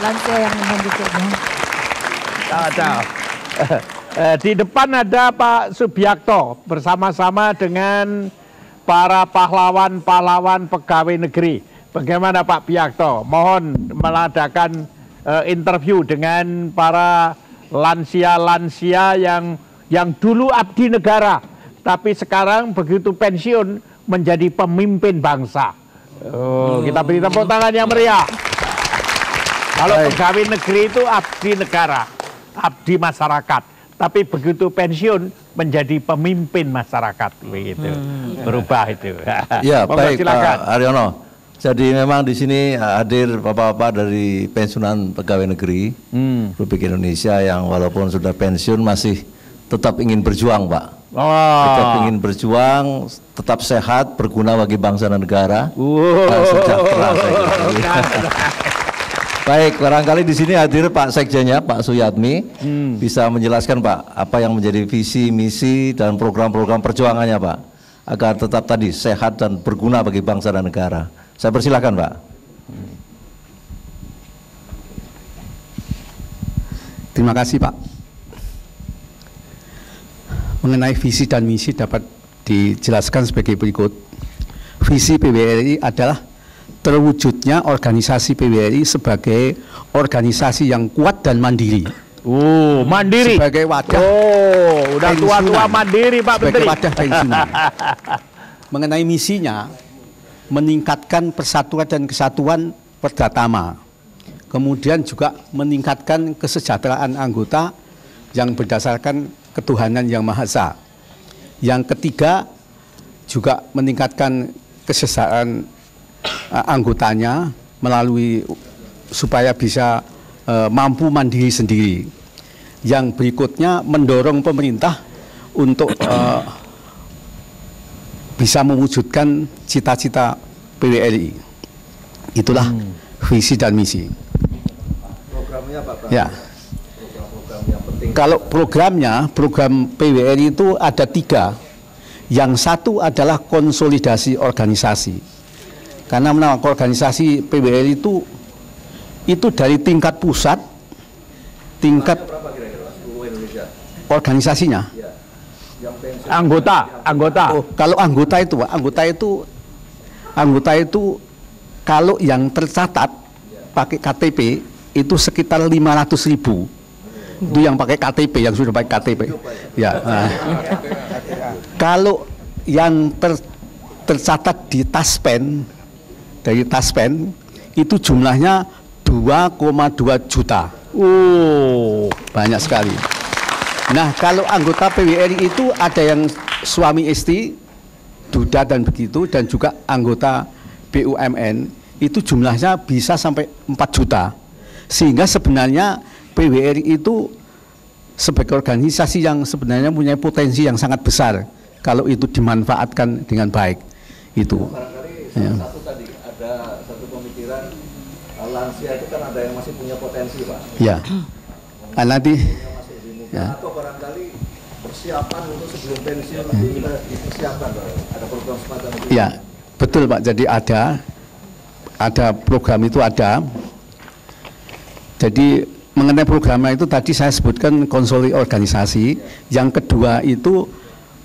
lansia yang menantu cucunya. Di depan ada Pak Subiakto bersama-sama dengan para pahlawan-pahlawan pegawai negeri. Bagaimana Pak Biakto? Mohon mengadakan interview dengan para lansia-lansia yang dulu abdi negara, tapi sekarang begitu pensiun menjadi pemimpin bangsa. Kita beri tepuk tangan yang meriah. Kalau pegawai negeri itu abdi negara, abdi masyarakat, tapi begitu pensiun menjadi pemimpin masyarakat, begitu. Berubah itu. Ya, baik Pak Haryono. Jadi memang di sini hadir bapak-bapak dari pensiunan pegawai negeri Republik Indonesia yang walaupun sudah pensiun masih tetap ingin berjuang, Pak. Tetap ingin berjuang, tetap sehat, berguna bagi bangsa dan negara. Dan sejahtera. Baik, barangkali di sini hadir Pak Sekjennya, Pak Suyatmi, bisa menjelaskan Pak apa yang menjadi visi, misi dan program-program perjuangannya Pak, agar tetap tadi sehat dan berguna bagi bangsa dan negara. Saya persilahkan Pak. Terima kasih Pak. Mengenai visi dan misi dapat dijelaskan sebagai berikut. Visi PWRI adalah terwujudnya organisasi PWRI sebagai organisasi yang kuat dan mandiri. Mandiri. Sebagai wadah. Udah tua-tua mandiri Pak Menteri. Sebagai wadah pensiunan. Mengenai misinya, meningkatkan persatuan dan kesatuan Perdhatama. Kemudian juga meningkatkan kesejahteraan anggota yang berdasarkan ketuhanan yang Maha Esa. Yang ketiga, juga meningkatkan kesejahteraan anggotanya melalui supaya bisa mampu mandiri sendiri. Yang berikutnya mendorong pemerintah untuk bisa mewujudkan cita-cita PWRI. Itulah visi dan misi. Programnya Pak? Ya. Program yang penting. Kalau program PWRI itu ada 3. Yang satu adalah konsolidasi organisasi. Karena organisasi PWRI itu dari tingkat pusat, tingkat organisasinya. Anggota. Oh, kalau anggota itu, Pak, anggota itu kalau yang tercatat pakai KTP itu sekitar 500.000. Itu yang pakai KTP, yang sudah pakai KTP. Ya. Nah. Kalau yang tercatat di Taspen, dari Taspen itu jumlahnya 2,2 juta. Banyak sekali. Nah, kalau anggota PWRI itu ada yang suami istri, duda dan begitu, dan juga anggota BUMN, itu jumlahnya bisa sampai 4 juta. Sehingga sebenarnya PWRI itu sebagai organisasi yang sebenarnya punya potensi yang sangat besar kalau itu dimanfaatkan dengan baik. Itu. Barangkali salah satu tadi ada satu pemikiran lansia itu kan ada yang masih punya potensi, Pak. Ya. Nanti ya. Atau barangkali persiapan untuk sebelum pensiun nanti kita dipersiapkan, Pak. Ada program semacam itu. Ya, betul Pak. Jadi ada program itu ada. Jadi mengenai programnya itu tadi saya sebutkan konsolidasi organisasi. Yang kedua itu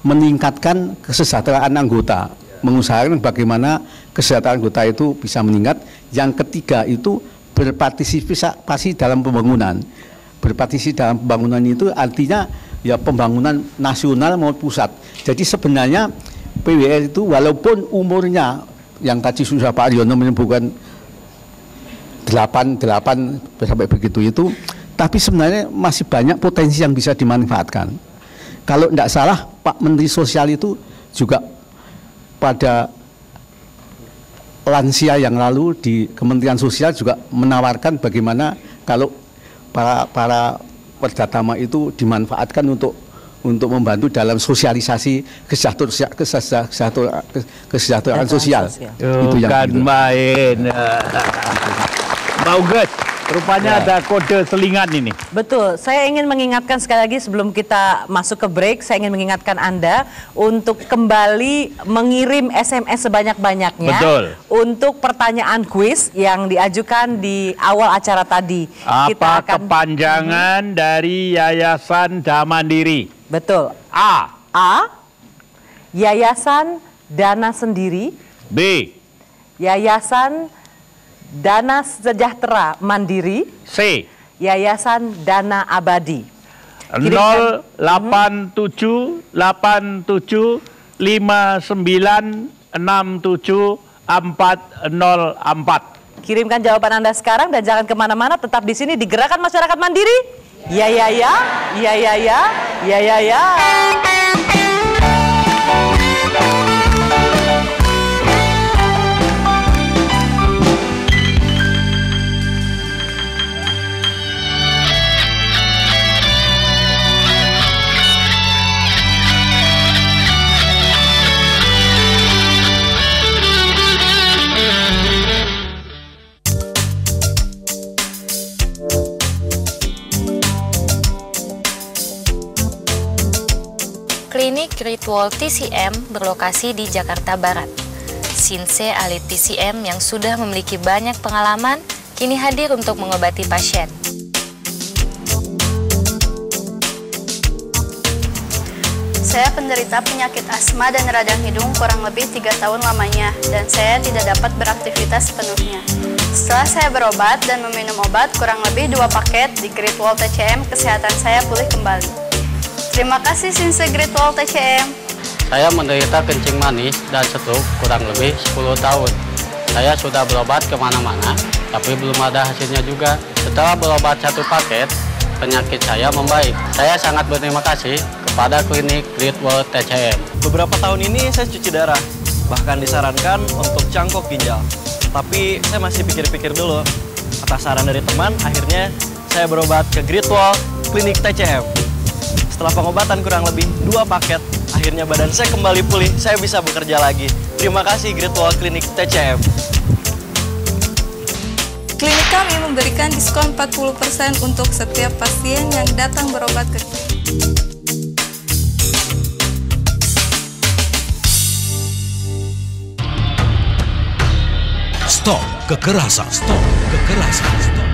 meningkatkan kesejahteraan anggota, mengusahakan bagaimana kesejahteraan anggota itu bisa meningkat. Yang ketiga itu berpartisipasi dalam pembangunan. Berpartisipasi dalam pembangunan itu artinya ya pembangunan nasional maupun pusat. Jadi sebenarnya PWRI itu walaupun umurnya yang tadi sudah Pak Aryono menyebutkan 8 sampai begitu itu, tapi sebenarnya masih banyak potensi yang bisa dimanfaatkan. Kalau tidak salah Pak Menteri Sosial itu juga pada lansia yang lalu di Kementerian Sosial juga menawarkan bagaimana kalau para Perdhatama itu dimanfaatkan untuk membantu dalam sosialisasi kesejahteraan sosial. Itu kan main. Mbak Uget, rupanya ada kode selingan ini. Betul, saya ingin mengingatkan sekali lagi sebelum kita masuk ke break, saya ingin mengingatkan Anda untuk kembali mengirim SMS sebanyak-banyaknya. Betul. Untuk pertanyaan kuis yang diajukan di awal acara tadi. Apa kepanjangan dari Yayasan Damandiri? Betul. A. Yayasan Dana Sendiri. B. Yayasan Dana Sejahtera Mandiri. C. Yayasan Dana Abadi. 0878759674404. Kirimkan jawaban Anda sekarang dan jangan kemana-mana, tetap di sini di Gerakan Masyarakat Mandiri. Ya ya ya, ya ya ya, ya ya ya. Klinik Great Wall TCM berlokasi di Jakarta Barat. Sinse ahli TCM yang sudah memiliki banyak pengalaman, kini hadir untuk mengobati pasien. Saya penderita penyakit asma dan radang hidung kurang lebih 3 tahun lamanya, dan saya tidak dapat beraktivitas sepenuhnya. Setelah saya berobat dan meminum obat kurang lebih 2 paket di Great Wall TCM, kesehatan saya pulih kembali. Terima kasih Sinse Great Wall TCM. Saya menderita kencing manis dan stroke kurang lebih 10 tahun. Saya sudah berobat kemana-mana, tapi belum ada hasilnya juga. Setelah berobat 1 paket, penyakit saya membaik. Saya sangat berterima kasih kepada klinik Great Wall TCM. Beberapa tahun ini saya cuci darah, bahkan disarankan untuk cangkok ginjal. Tapi saya masih pikir-pikir dulu. Atas saran dari teman, akhirnya saya berobat ke Great Wall Klinik TCM. Setelah pengobatan kurang lebih 2 paket, akhirnya badan saya kembali pulih, saya bisa bekerja lagi. Terima kasih Great Wall Klinik TCM. Klinik kami memberikan diskon 40% untuk setiap pasien yang datang berobat ke klinik. Stop kekerasan, stop kekerasan, stop.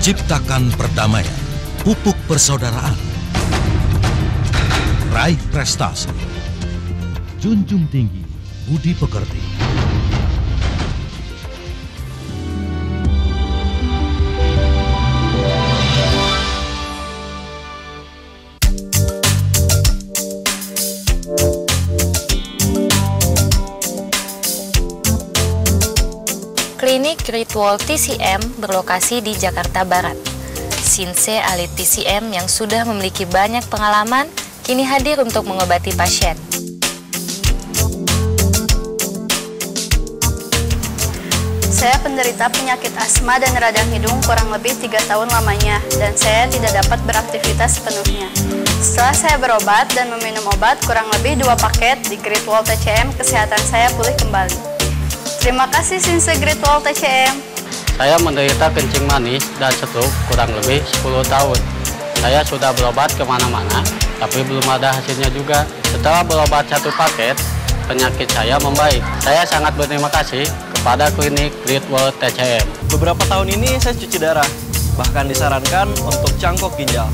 Ciptakan perdamaian, pupuk persaudaraan. Raih prestasi. Junjung tinggi budi pekerti. Klinik Great Wall TCM berlokasi di Jakarta Barat. Sinse ahli TCM yang sudah memiliki banyak pengalaman, kini hadir untuk mengobati pasien. Saya penderita penyakit asma dan radang hidung kurang lebih 3 tahun lamanya, dan saya tidak dapat beraktivitas sepenuhnya. Setelah saya berobat dan meminum obat kurang lebih 2 paket di Great Wall TCM, kesehatan saya pulih kembali. Terima kasih Sinse Great Wall TCM. Saya menderita kencing manis dan stroke kurang lebih 10 tahun. Saya sudah berobat kemana-mana, tapi belum ada hasilnya juga. Setelah berobat 1 paket, penyakit saya membaik. Saya sangat berterima kasih kepada klinik Great Wall TCM. Beberapa tahun ini saya cuci darah, bahkan disarankan untuk cangkok ginjal.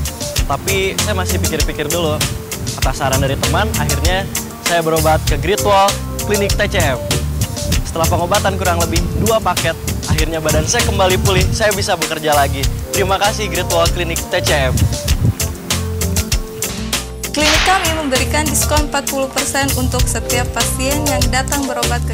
Tapi saya masih pikir-pikir dulu. Atas saran dari teman, akhirnya saya berobat ke Great Wall Klinik TCM. Setelah pengobatan kurang lebih 2 paket, akhirnya badan saya kembali pulih, saya bisa bekerja lagi. Terima kasih Great Wall Klinik TCM. Klinik kami memberikan diskon 40% untuk setiap pasien yang datang berobat ke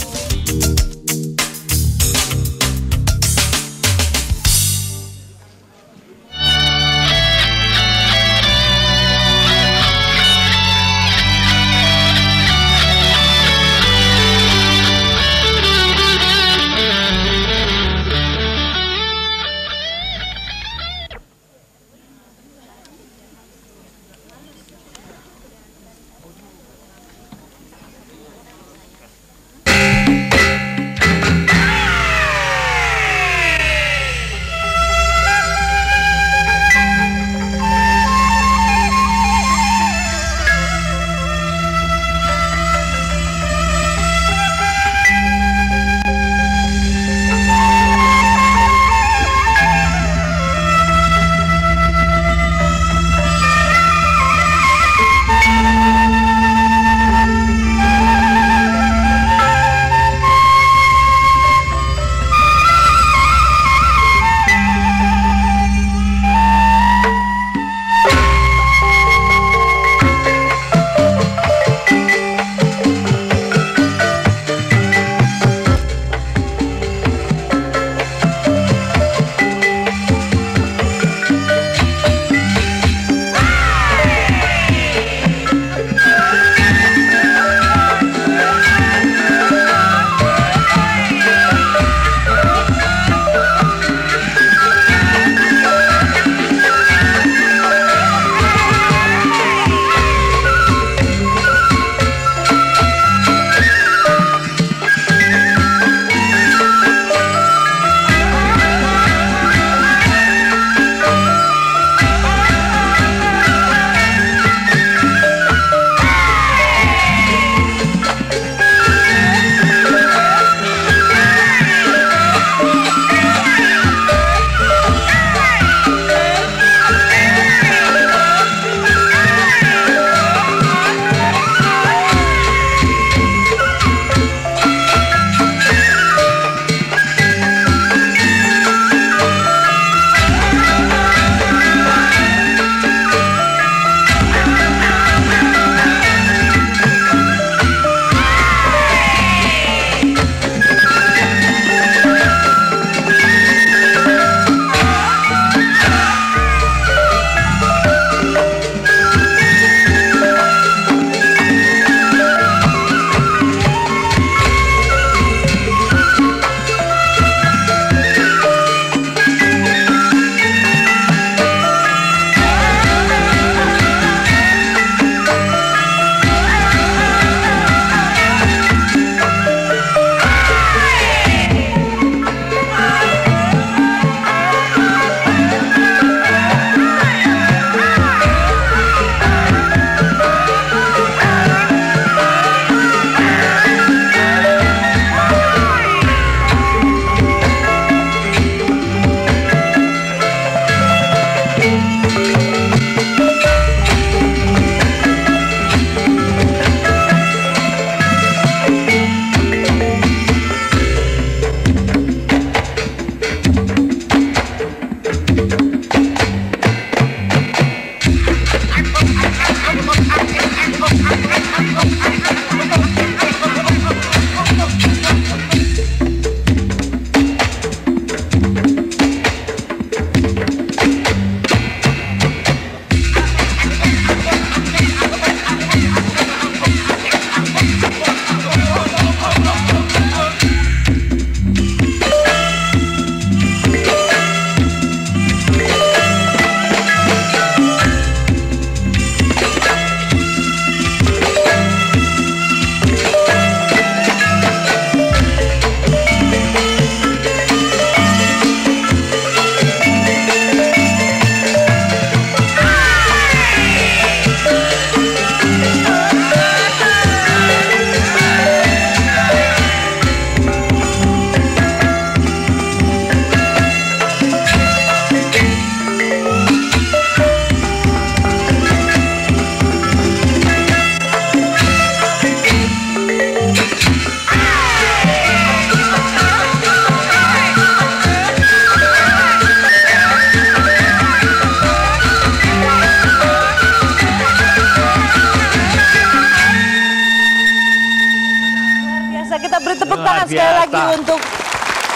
lagi untuk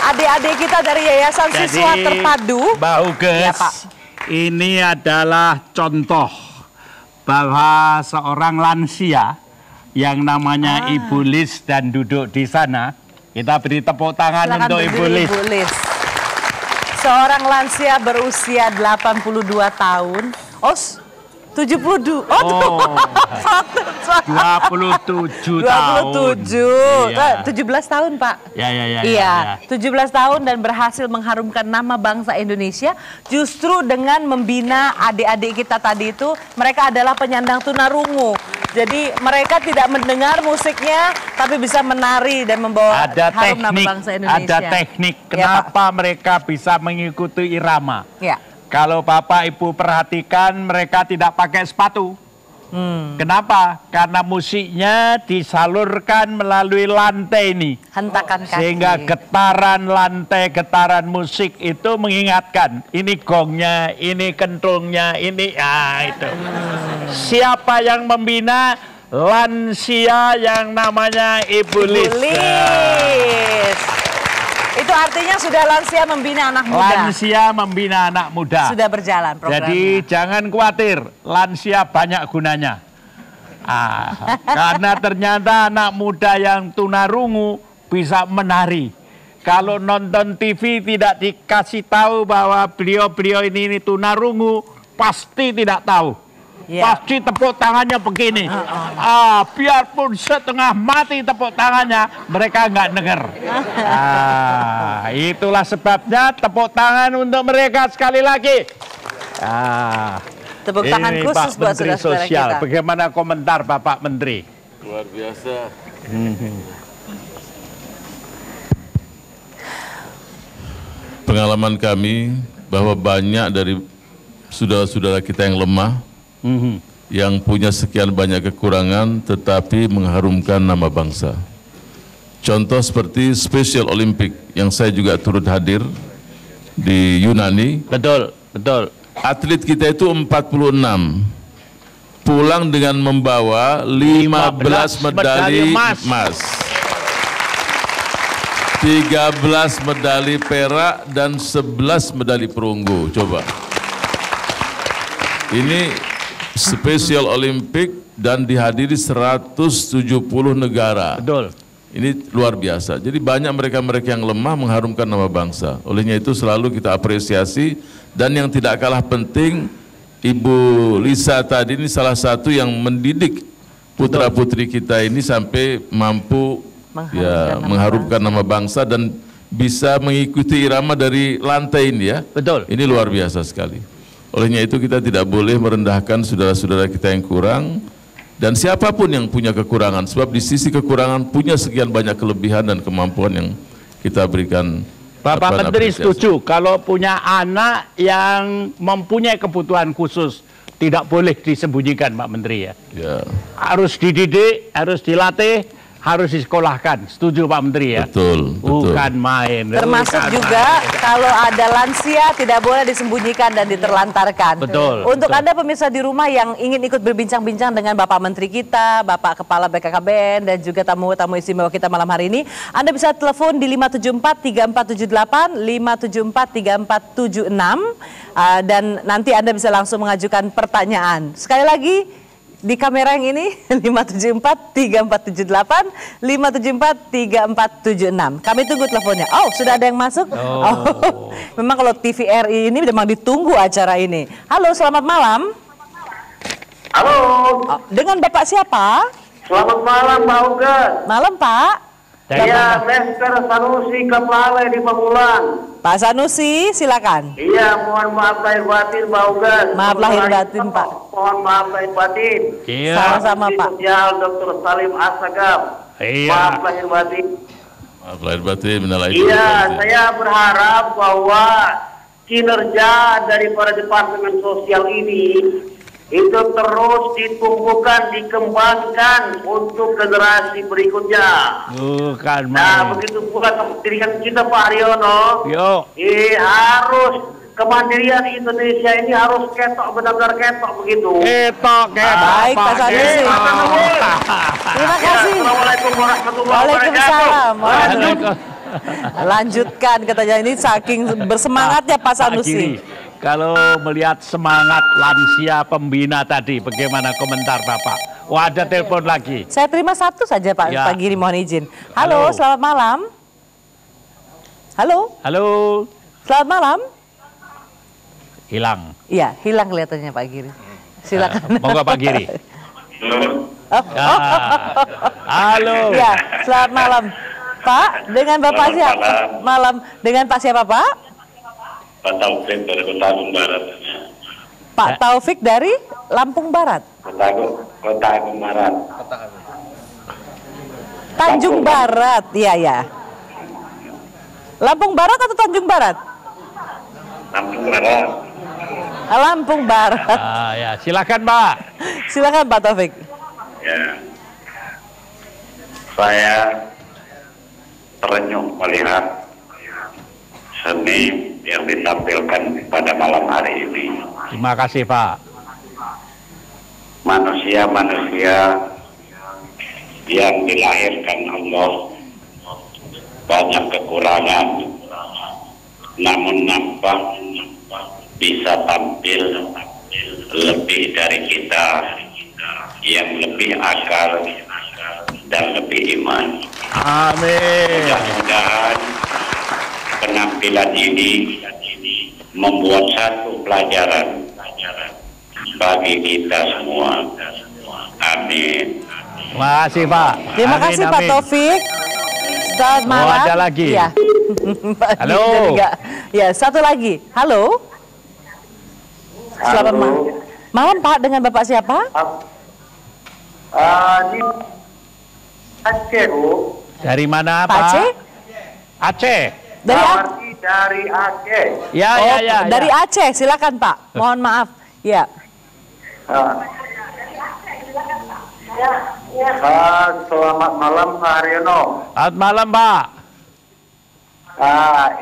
adik-adik kita dari Yayasan Siswa Terpadu. Mbak Huges, ya, Pak. Ini adalah contoh bahwa seorang lansia yang namanya Ibu Lis dan duduk di sana. Kita beri tepuk tangan untuk Ibu Lis. Seorang lansia berusia 82 tahun. 72. 27 tahun. 17 tahun, Pak. Iya. 17 tahun dan berhasil mengharumkan nama bangsa Indonesia justru dengan membina adik-adik kita tadi itu. Mereka adalah penyandang tunarungu. Jadi mereka tidak mendengar musiknya tapi bisa menari dan membawa harum nama bangsa Indonesia. Ada teknik kenapa mereka bisa mengikuti irama. Ya. Kalau Bapak Ibu perhatikan mereka tidak pakai sepatu. Kenapa? Karena musiknya disalurkan melalui lantai ini. Hentakan kaki. Sehingga getaran lantai, getaran musik itu mengingatkan. Ini gongnya, ini kentungnya, ini itu. Siapa yang membina? Lansia yang namanya Ibu Lis. Itu artinya sudah lansia membina anak muda. Lansia membina anak muda. Sudah berjalan programnya. Jadi jangan khawatir, lansia banyak gunanya. Karena ternyata anak muda yang tunarungu bisa menari. Kalau nonton TV tidak dikasih tahu bahwa beliau-beliau ini tunarungu, pasti tidak tahu. Pasti tepuk tangannya begini. Biarpun setengah mati tepuk tangannya, mereka nggak dengar. Itulah sebabnya tepuk tangan untuk mereka sekali lagi. Tepuk tangan khusus Pak buat Menteri saudara-saudara Sosial. kita. Bagaimana komentar Bapak Menteri? Luar biasa. Pengalaman kami bahwa banyak dari saudara-saudara kita yang lemah, yang punya sekian banyak kekurangan tetapi mengharumkan nama bangsa. Contoh seperti Special Olympic yang saya juga turut hadir di Yunani. Betul. Atlet kita itu 46. Pulang dengan membawa 15 medali emas. 13 medali perak dan 11 medali perunggu. Coba. Ini Special Olympic dan dihadiri 170 negara. Betul. Ini luar biasa. Jadi banyak mereka-mereka yang lemah mengharumkan nama bangsa. Olehnya itu selalu kita apresiasi. Dan yang tidak kalah penting, Ibu Lisa tadi ini salah satu yang mendidik putra-putri kita ini sampai mampu mengharumkan nama bangsa dan bisa mengikuti irama dari lantai ini ya. Betul. Ini luar biasa sekali. Olehnya itu kita tidak boleh merendahkan saudara-saudara kita yang kurang dan siapapun yang punya kekurangan, sebab di sisi kekurangan punya sekian banyak kelebihan dan kemampuan yang kita berikan. Bapak Menteri setuju kalau punya anak yang mempunyai kebutuhan khusus tidak boleh disembunyikan, Pak Menteri ya. Harus dididik, harus dilatih, harus disekolahkan. Setuju Pak Menteri ya? Betul. Bukan main. Termasuk juga kalau ada lansia tidak boleh disembunyikan dan diterlantarkan. Betul. Untuk Anda pemirsa di rumah yang ingin ikut berbincang-bincang dengan Bapak Menteri kita, Bapak Kepala BKKBN dan juga tamu-tamu istimewa kita malam hari ini, Anda bisa telepon di 574-3478, 574-3476 dan nanti Anda bisa langsung mengajukan pertanyaan. Sekali lagi di kamera yang ini 574-3478, 574-3476. Kami tunggu teleponnya. Oh, sudah ada yang masuk? Memang kalau TVRI ini memang ditunggu acara ini. Halo, selamat malam. Halo. Dengan Bapak siapa? Selamat malam, Pak Huges. Malam, Pak. Iya, Lester Sanusi Kepala di Pamulang. Pak Sanusi, silakan. Iya, mohon maaf lahir batin, Pak Huges. Maaf lahir batin, Pak. Mohon maaf lahir batin. Iya. Sama-sama, Pak. Sosial Dr. Salim Asagam. Iya. Maaf lahir batin. Maaf lahir batin, minal aidin. Iya, saya berharap bahwa kinerja dari para departemen sosial ini itu terus ditumbuhkan, dikembangkan untuk generasi berikutnya. Bukan Nah, main. begitu pula kemandirian kita Pak Haryono. Yo. Harus kemandirian Indonesia ini harus ketok, benar-benar ketok begitu. Ketok. Baik, Pak Sanusi. Terima kasih. Assalamualaikum warahmatullahi wabarakatuh. Waalaikumsalam. Lanjutkan katanya, ini saking bersemangatnya Pak Sanusi. Kalau melihat semangat lansia pembina tadi, bagaimana komentar Bapak? Wah, ada telepon lagi. Saya terima satu saja Pak, Ya. Pak Giri, mohon izin. Halo, selamat malam. Halo. Halo. Selamat malam. Hilang. Iya, hilang kelihatannya Pak Giri. Silakan. Monggo Pak Giri. Halo. Ya, selamat malam. Pak, dengan Bapak siapa? Malam. Dengan Pak siapa, Pak? Pak Taufik dari Kota Agung Barat. Pak Taufik dari Lampung Barat. Kota Agung Barat. Tanjung Barat, iya ya. Lampung Barat atau Tanjung Barat? Lampung Barat. Lampung Barat. Ya, silakan Pak. Silakan Pak Taufik. Ya. Saya terenyuh melihat seni yang ditampilkan pada malam hari ini. Terima kasih Pak. Manusia-manusia yang dilahirkan Allah banyak kekurangan, namun nampak bisa tampil lebih dari kita, yang lebih akal dan lebih iman. Amin. Mudah-mudahan penampilan ini membuat satu pelajaran bagi kita semua. Amin. Terima kasih Pak. Terima Amin, kasih Pak amin. Taufik. Selamat malam. ada lagi. Ya. Halo. Ya, satu lagi. Halo. Selamat malam Pak, dengan Bapak siapa? Di Aceh, Bu. Dari mana Pak Pak? Aceh? Aceh. Dari Aceh. Ya, Oh, ya. dari Aceh, silakan Pak. Mohon maaf. Ya. Selamat malam Pak Haryono. Selamat malam Pak.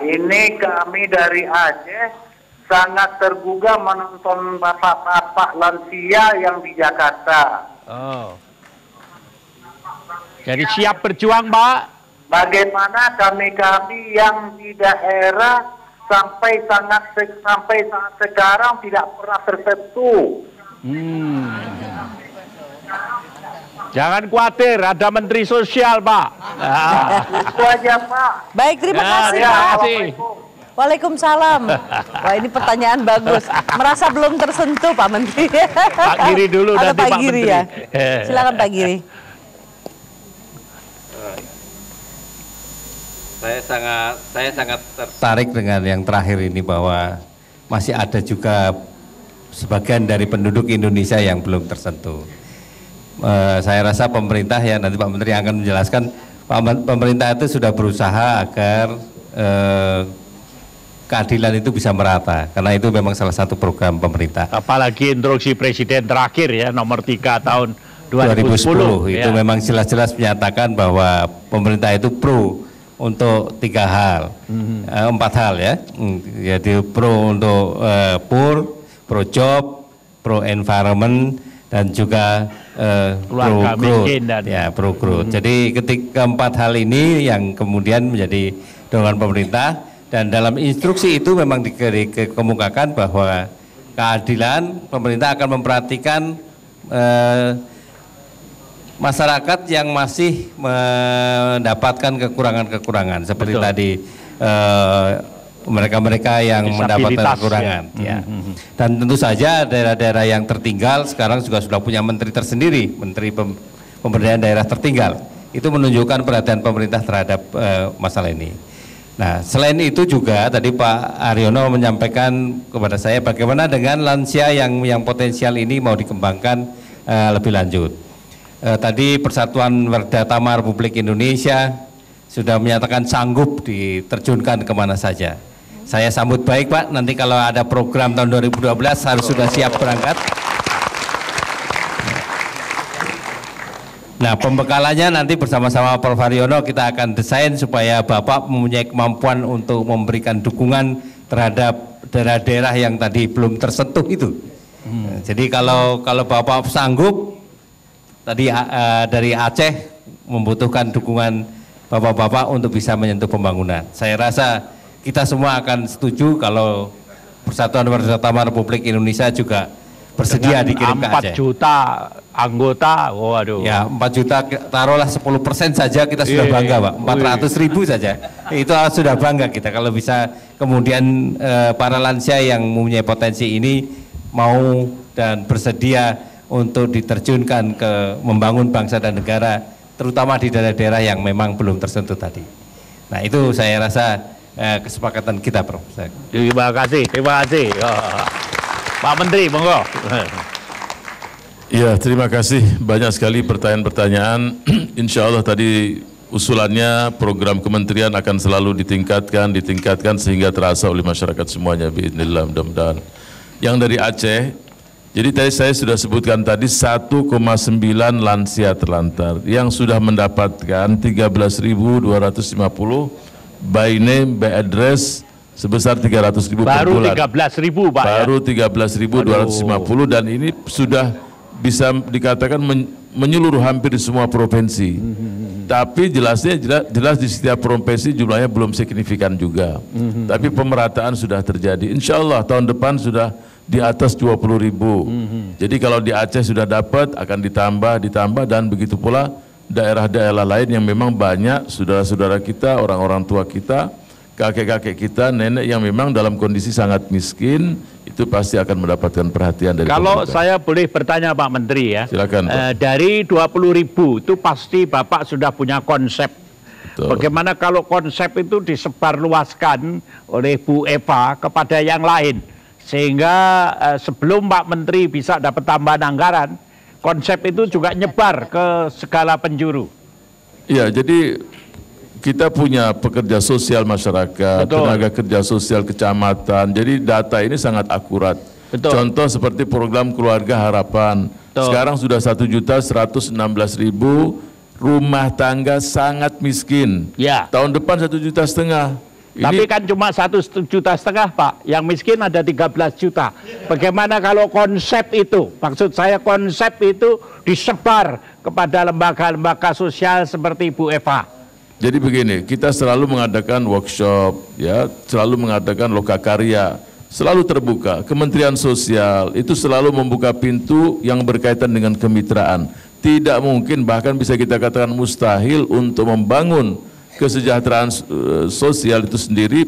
Ini kami dari Aceh sangat tergugah menonton bapak-bapak lansia yang di Jakarta. Oh. Jadi siap berjuang Pak? Bagaimana kami-kami yang di daerah sampai saat sekarang tidak pernah tersentuh. Jangan khawatir, ada Menteri Sosial Pak. Itu aja Pak. Baik, terima kasih terima Pak. kasih. Waalaikumsalam. Wah, ini pertanyaan bagus. Merasa belum tersentuh Pak Menteri. Pak Giri dulu atau nanti Pak Pak Giri Menteri. ya. Silakan Pak Giri. Saya sangat tertarik dengan yang terakhir ini, bahwa masih ada juga sebagian dari penduduk Indonesia yang belum tersentuh. Saya rasa pemerintah, ya nanti Pak Menteri akan menjelaskan, pemerintah itu sudah berusaha agar keadilan itu bisa merata, karena itu memang salah satu program pemerintah. Apalagi instruksi Presiden terakhir ya, nomor 3 tahun 2010 itu ya. memang jelas-jelas menyatakan bahwa pemerintah itu pro untuk 3 hal, 4 hal ya. Jadi pro untuk pro job, pro environment, dan juga pro growth. Ya, pro growth. Jadi ketika 4 hal ini yang kemudian menjadi dorongan pemerintah, dan dalam instruksi itu memang dikemukakan bahwa keadilan, pemerintah akan memperhatikan masyarakat yang masih mendapatkan kekurangan-kekurangan seperti Betul. tadi mereka-mereka yang mendapatkan Disabilitas, kekurangan ya. Dan tentu saja daerah-daerah yang tertinggal sekarang juga sudah punya menteri tersendiri, Menteri Pemberdayaan Daerah Tertinggal. Itu menunjukkan perhatian pemerintah terhadap masalah ini. Nah, selain itu juga tadi Pak Haryono menyampaikan kepada saya bagaimana dengan lansia yang potensial ini mau dikembangkan lebih lanjut. Tadi Persatuan Warga Tama Republik Indonesia sudah menyatakan sanggup diterjunkan kemana saja. Saya sambut baik Pak, nanti kalau ada program tahun 2012 harus sudah siap berangkat. Nah, pembekalannya nanti bersama-sama Prof. Haryono kita akan desain supaya Bapak mempunyai kemampuan untuk memberikan dukungan terhadap daerah-daerah yang tadi belum tersentuh itu. Jadi kalau Bapak sanggup, tadi dari Aceh membutuhkan dukungan bapak-bapak untuk bisa menyentuh pembangunan. Saya rasa kita semua akan setuju kalau Persatuan Pertama Republik Indonesia juga bersedia dikirim ke Aceh. 4 juta anggota, waduh. Ya, 4 juta, taruhlah 10% saja kita sudah bangga, Pak. 400.000 saja. Itu sudah bangga kita kalau bisa kemudian para lansia yang mempunyai potensi ini mau dan bersedia untuk diterjunkan ke membangun bangsa dan negara, terutama di daerah-daerah yang memang belum tersentuh tadi. Nah, itu saya rasa kesepakatan kita, Prof. Terima kasih. Pak Menteri, monggo. Ya, terima kasih. Banyak sekali pertanyaan-pertanyaan. Insya Allah tadi usulannya program kementerian akan selalu ditingkatkan sehingga terasa oleh masyarakat semuanya. Bismillah, mudah-mudahan. Yang dari Aceh, jadi tadi saya sudah sebutkan tadi 1,9 lansia terlantar yang sudah mendapatkan 13.250 by name, by address sebesar 300.000 per bulan. Baru 13.000 Pak. Baru 13.250 dan ini sudah bisa dikatakan menyeluruh hampir di semua provinsi. Tapi jelas di setiap provinsi jumlahnya belum signifikan juga. Tapi pemerataan sudah terjadi. Insya Allah tahun depan sudah di atas 20.000. Jadi kalau di Aceh sudah dapat akan ditambah dan begitu pula daerah-daerah lain yang memang banyak saudara-saudara kita, orang-orang tua kita, kakek-kakek kita, nenek yang memang dalam kondisi sangat miskin, itu pasti akan mendapatkan perhatian dari Kalau pemerintah. saya boleh bertanya Pak Menteri ya, silakan, Pak. Dari 20.000 itu pasti Bapak sudah punya konsep. Betul. Bagaimana kalau konsep itu disebarluaskan oleh Bu Eva kepada yang lain, sehingga sebelum Pak Menteri bisa dapat tambahan anggaran, konsep itu juga nyebar ke segala penjuru. Ya, jadi kita punya pekerja sosial masyarakat, Betul. tenaga kerja sosial kecamatan, jadi data ini sangat akurat. Betul. Contoh seperti program Keluarga Harapan, Betul. sekarang sudah 1.116.000 rumah tangga sangat miskin. Ya. Tahun depan 1,5 juta. Tapi kan cuma 1,5 juta Pak, yang miskin ada 13 juta. Bagaimana kalau konsep itu, maksud saya konsep itu disebar kepada lembaga-lembaga sosial seperti Bu Eva? Jadi begini, kita selalu mengadakan workshop, ya, selalu mengadakan lokakarya, selalu terbuka. Kementerian Sosial itu selalu membuka pintu yang berkaitan dengan kemitraan. Tidak mungkin, bahkan bisa kita katakan mustahil untuk membangun kesejahteraan sosial itu sendiri,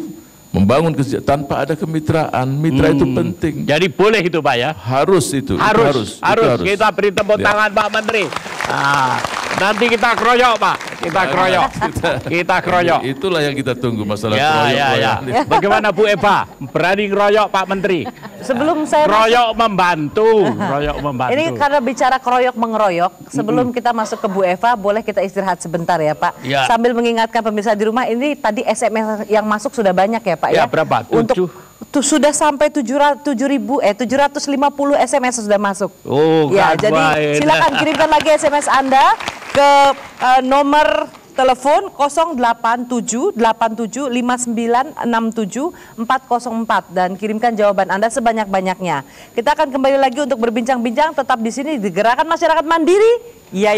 membangun tanpa ada kemitraan. Mitra itu penting. Jadi boleh itu Pak ya? Harus itu. Harus. Kita beri tepuk tangan Pak Menteri. Nah, nanti kita keroyok Pak. Kita keroyok. Itulah yang kita tunggu, masalah Ya. Bagaimana Bu Eva? Berani keroyok Pak Menteri? Sebelum saya keroyok membantu. Ini karena bicara keroyok mengeroyok, sebelum kita masuk ke Bu Eva, boleh kita istirahat sebentar ya Pak. Ya. Sambil mengingatkan pemirsa di rumah, ini tadi SMS yang masuk sudah banyak ya Pak ya. Ya, berapa? Untuk sudah sampai 750 SMS sudah masuk. Oh, ya, jadi silakan kirimkan lagi SMS Anda ke nomor telepon 087-87-5967-404 dan kirimkan jawaban Anda sebanyak-banyaknya. Kita akan kembali lagi untuk berbincang-bincang tetap di sini di Gerakan Masyarakat Mandiri. Ya.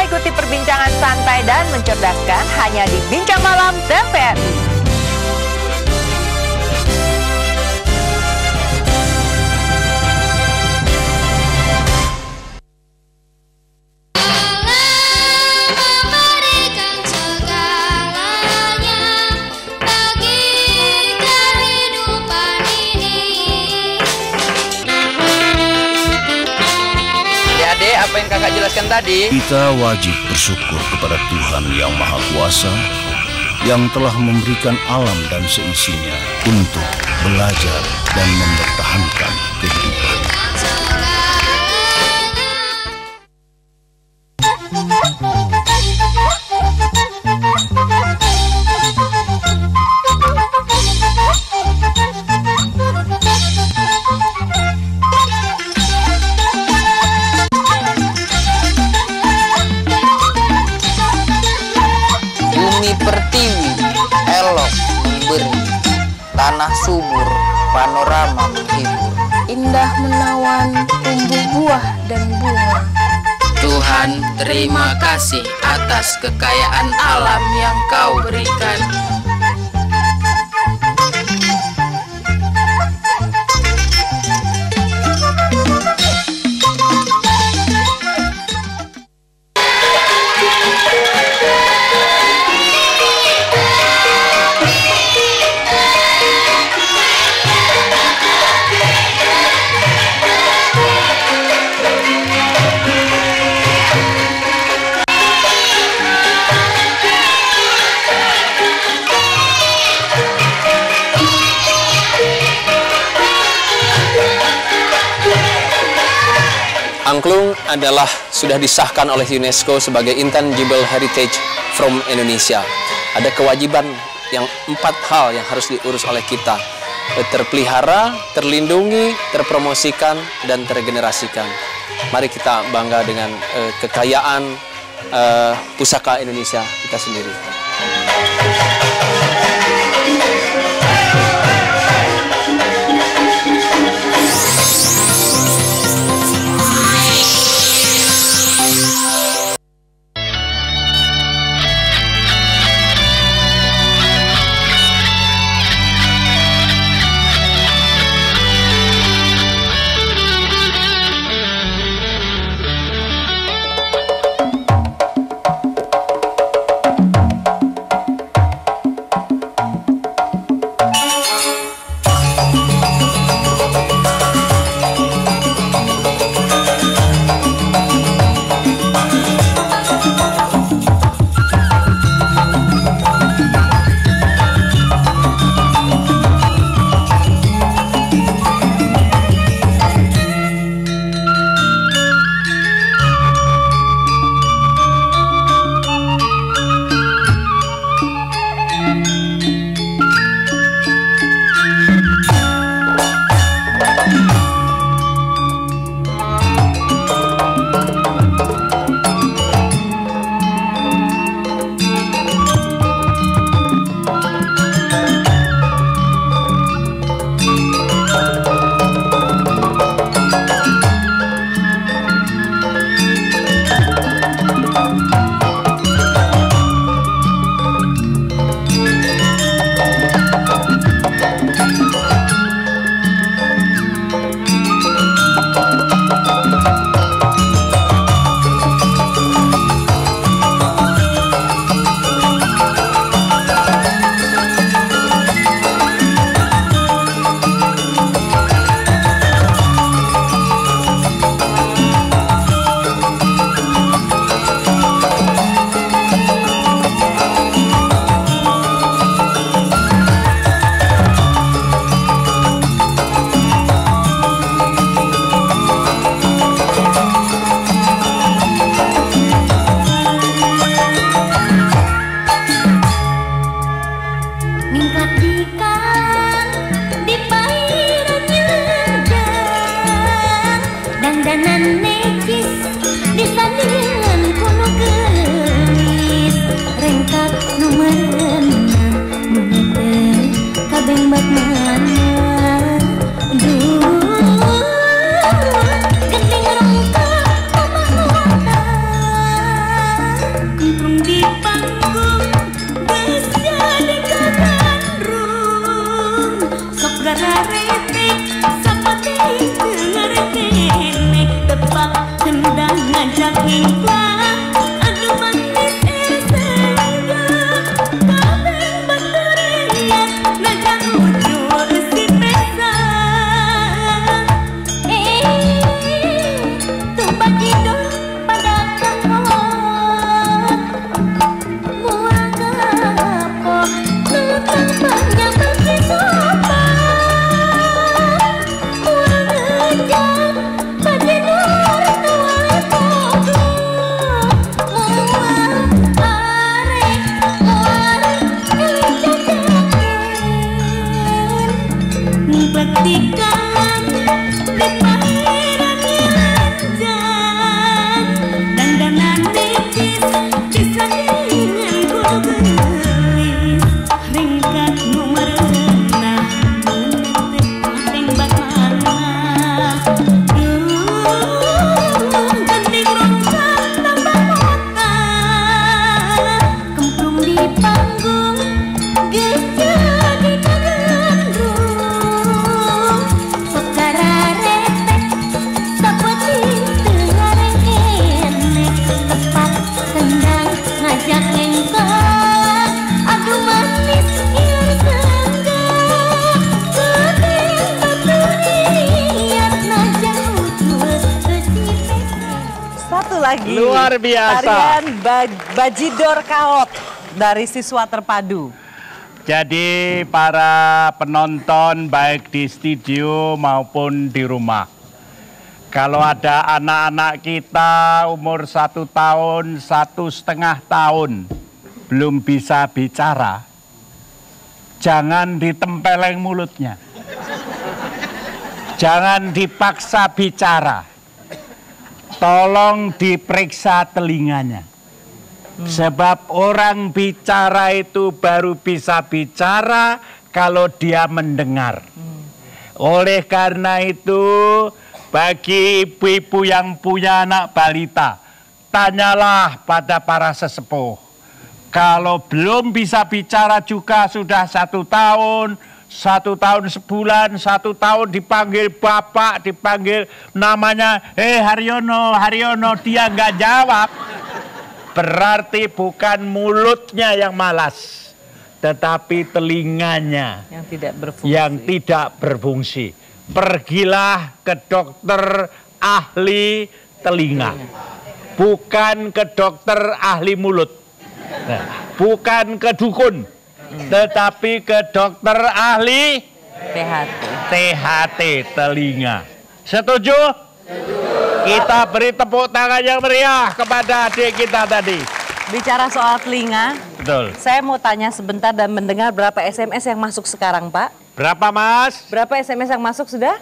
Ikuti perbincangan santai dan mencerdaskan hanya di Bincang Malam TVRI. Apa yang kakak jelaskan tadi? Kita wajib bersyukur kepada Tuhan Yang Maha Kuasa yang telah memberikan alam dan seisinya untuk belajar dan mempertahankan kehidupan. panorama menghibur, indah menawan tumbuh buah dan bunga. Tuhan, terima kasih atas kekayaan alam yang Kau berikan. Angklung adalah sudah disahkan oleh UNESCO sebagai Intangible Heritage from Indonesia. Ada kewajiban yang 4 hal yang harus diurus oleh kita. Terpelihara, terlindungi, terpromosikan, dan tergenerasikan. Mari kita bangga dengan kekayaan pusaka Indonesia kita sendiri. lagi. Luar biasa. Tarian Bajidor Kaot dari siswa terpadu. Jadi para penonton baik di studio maupun di rumah, kalau ada anak-anak kita umur 1 tahun, 1,5 tahun belum bisa bicara, jangan ditempeleng mulutnya. Jangan dipaksa bicara. Tolong diperiksa telinganya. Sebab orang bicara itu baru bisa bicara kalau dia mendengar. Oleh karena itu, bagi ibu-ibu yang punya anak balita, tanyalah pada para sesepuh. Kalau belum bisa bicara juga sudah 1 tahun, 1 tahun sebulan, 1 tahun dipanggil bapak, dipanggil namanya, Haryono, Haryono, dia nggak jawab. Berarti bukan mulutnya yang malas, tetapi telinganya yang tidak berfungsi. Pergilah ke dokter ahli telinga, bukan ke dokter ahli mulut, bukan ke dukun, tetapi ke dokter ahli THT telinga. Setuju? Kita beri tepuk tangan yang meriah kepada adik kita tadi. Bicara soal telinga, betul. Saya mau tanya sebentar dan mendengar berapa SMS yang masuk sekarang, Pak? Berapa, Mas? Berapa SMS yang masuk sudah?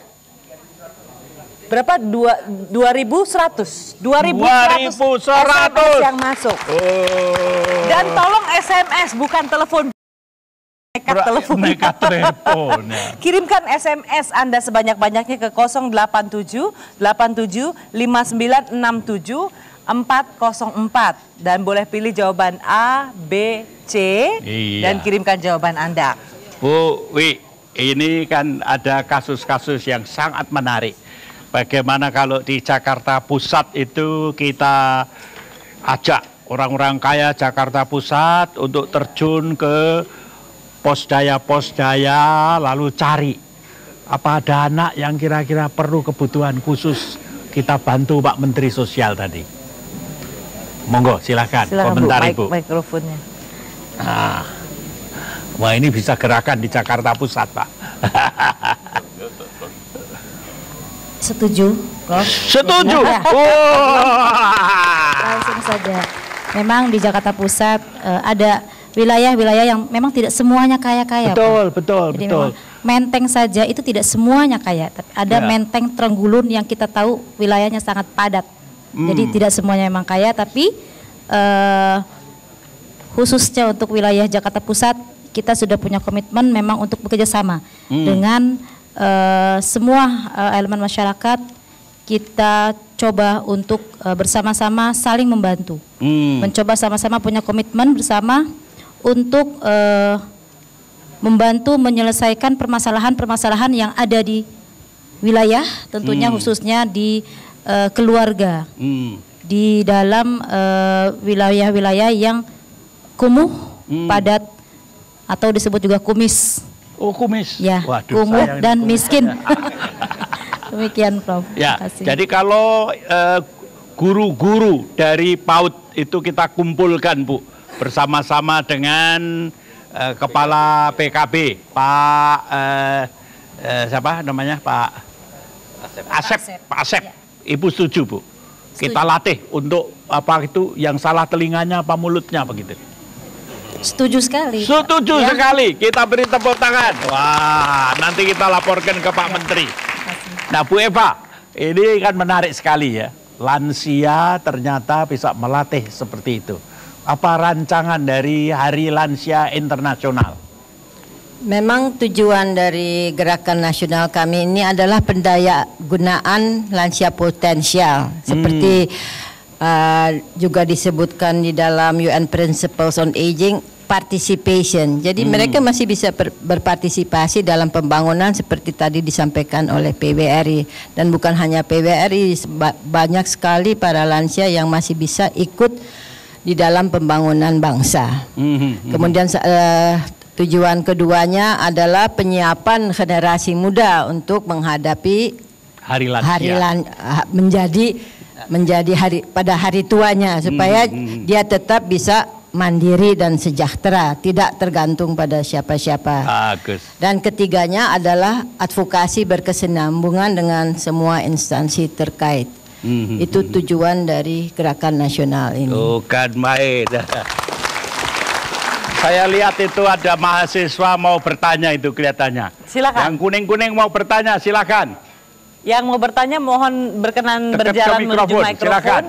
Berapa? 2.100. 2.100 SMS yang masuk. Dan tolong SMS, bukan telepon. Nekat telepon. Kirimkan SMS Anda sebanyak-banyaknya ke 087 87 59 67 404 dan boleh pilih jawaban A, B, C dan kirimkan jawaban Anda. Bu Wi, ini kan ada kasus-kasus yang sangat menarik. Bagaimana kalau di Jakarta Pusat itu kita ajak orang-orang kaya Jakarta Pusat untuk terjun ke posdaya-posdaya, lalu cari apa ada anak yang kira-kira perlu kebutuhan khusus, kita bantu Pak Menteri Sosial tadi. Monggo silakan komentar Ibu. Mikrofonnya. Nah, wah ini bisa gerakan di Jakarta Pusat Pak. Setuju, Prof. Setuju. Langsung saja. Memang di Jakarta Pusat ada wilayah-wilayah yang memang tidak semuanya kaya-kaya. Betul. Jadi betul. Menteng saja itu tidak semuanya kaya. Tapi ada Menteng Trenggulun yang kita tahu wilayahnya sangat padat. Jadi tidak semuanya memang kaya, tapi khususnya untuk wilayah Jakarta Pusat kita sudah punya komitmen memang untuk bekerja sama dengan semua elemen masyarakat. Kita coba untuk bersama-sama saling membantu, mencoba sama-sama punya komitmen bersama untuk membantu menyelesaikan permasalahan-permasalahan yang ada di wilayah, tentunya khususnya di keluarga, di dalam wilayah-wilayah yang kumuh, padat, atau disebut juga kumis. Oh, kumis. Ya, waduh, kumuh dan miskin. Demikian, Prof. Ya, jadi kalau guru-guru dari PAUD itu kita kumpulkan, Bu, bersama-sama dengan Kepala PKB, Pak siapa namanya, Pak Asep. Ibu setuju, Bu? Kita latih untuk apa itu yang salah telinganya apa mulutnya begitu. Setuju sekali. Setuju sekali. Kita beri tepuk tangan. Wah, nanti kita laporkan ke Pak Menteri. Nah, Bu Eva, ini kan menarik sekali ya. Lansia ternyata bisa melatih seperti itu. Apa rancangan dari Hari Lansia Internasional? Memang tujuan dari gerakan nasional kami ini adalah pendaya gunaan lansia potensial. Seperti juga disebutkan di dalam UN Principles on Aging, participation. Jadi mereka masih bisa berpartisipasi dalam pembangunan seperti tadi disampaikan oleh PBRI. Dan bukan hanya PBRI, banyak sekali para lansia yang masih bisa ikut di dalam pembangunan bangsa. Kemudian tujuan keduanya adalah penyiapan generasi muda untuk menghadapi Hari Lansia. menjadi menjadi pada hari tuanya supaya dia tetap bisa mandiri dan sejahtera, tidak tergantung pada siapa-siapa. Bagus. Dan ketiganya adalah advokasi berkesinambungan dengan semua instansi terkait. Itu tujuan dari gerakan nasional ini. Bukan main. Saya lihat itu ada mahasiswa mau bertanya itu kelihatannya. Silakan. Yang kuning-kuning mau bertanya, silakan. Yang mau bertanya mohon berkenan Dekat ke berjalan menuju mikrofon, mikrofon. silakan.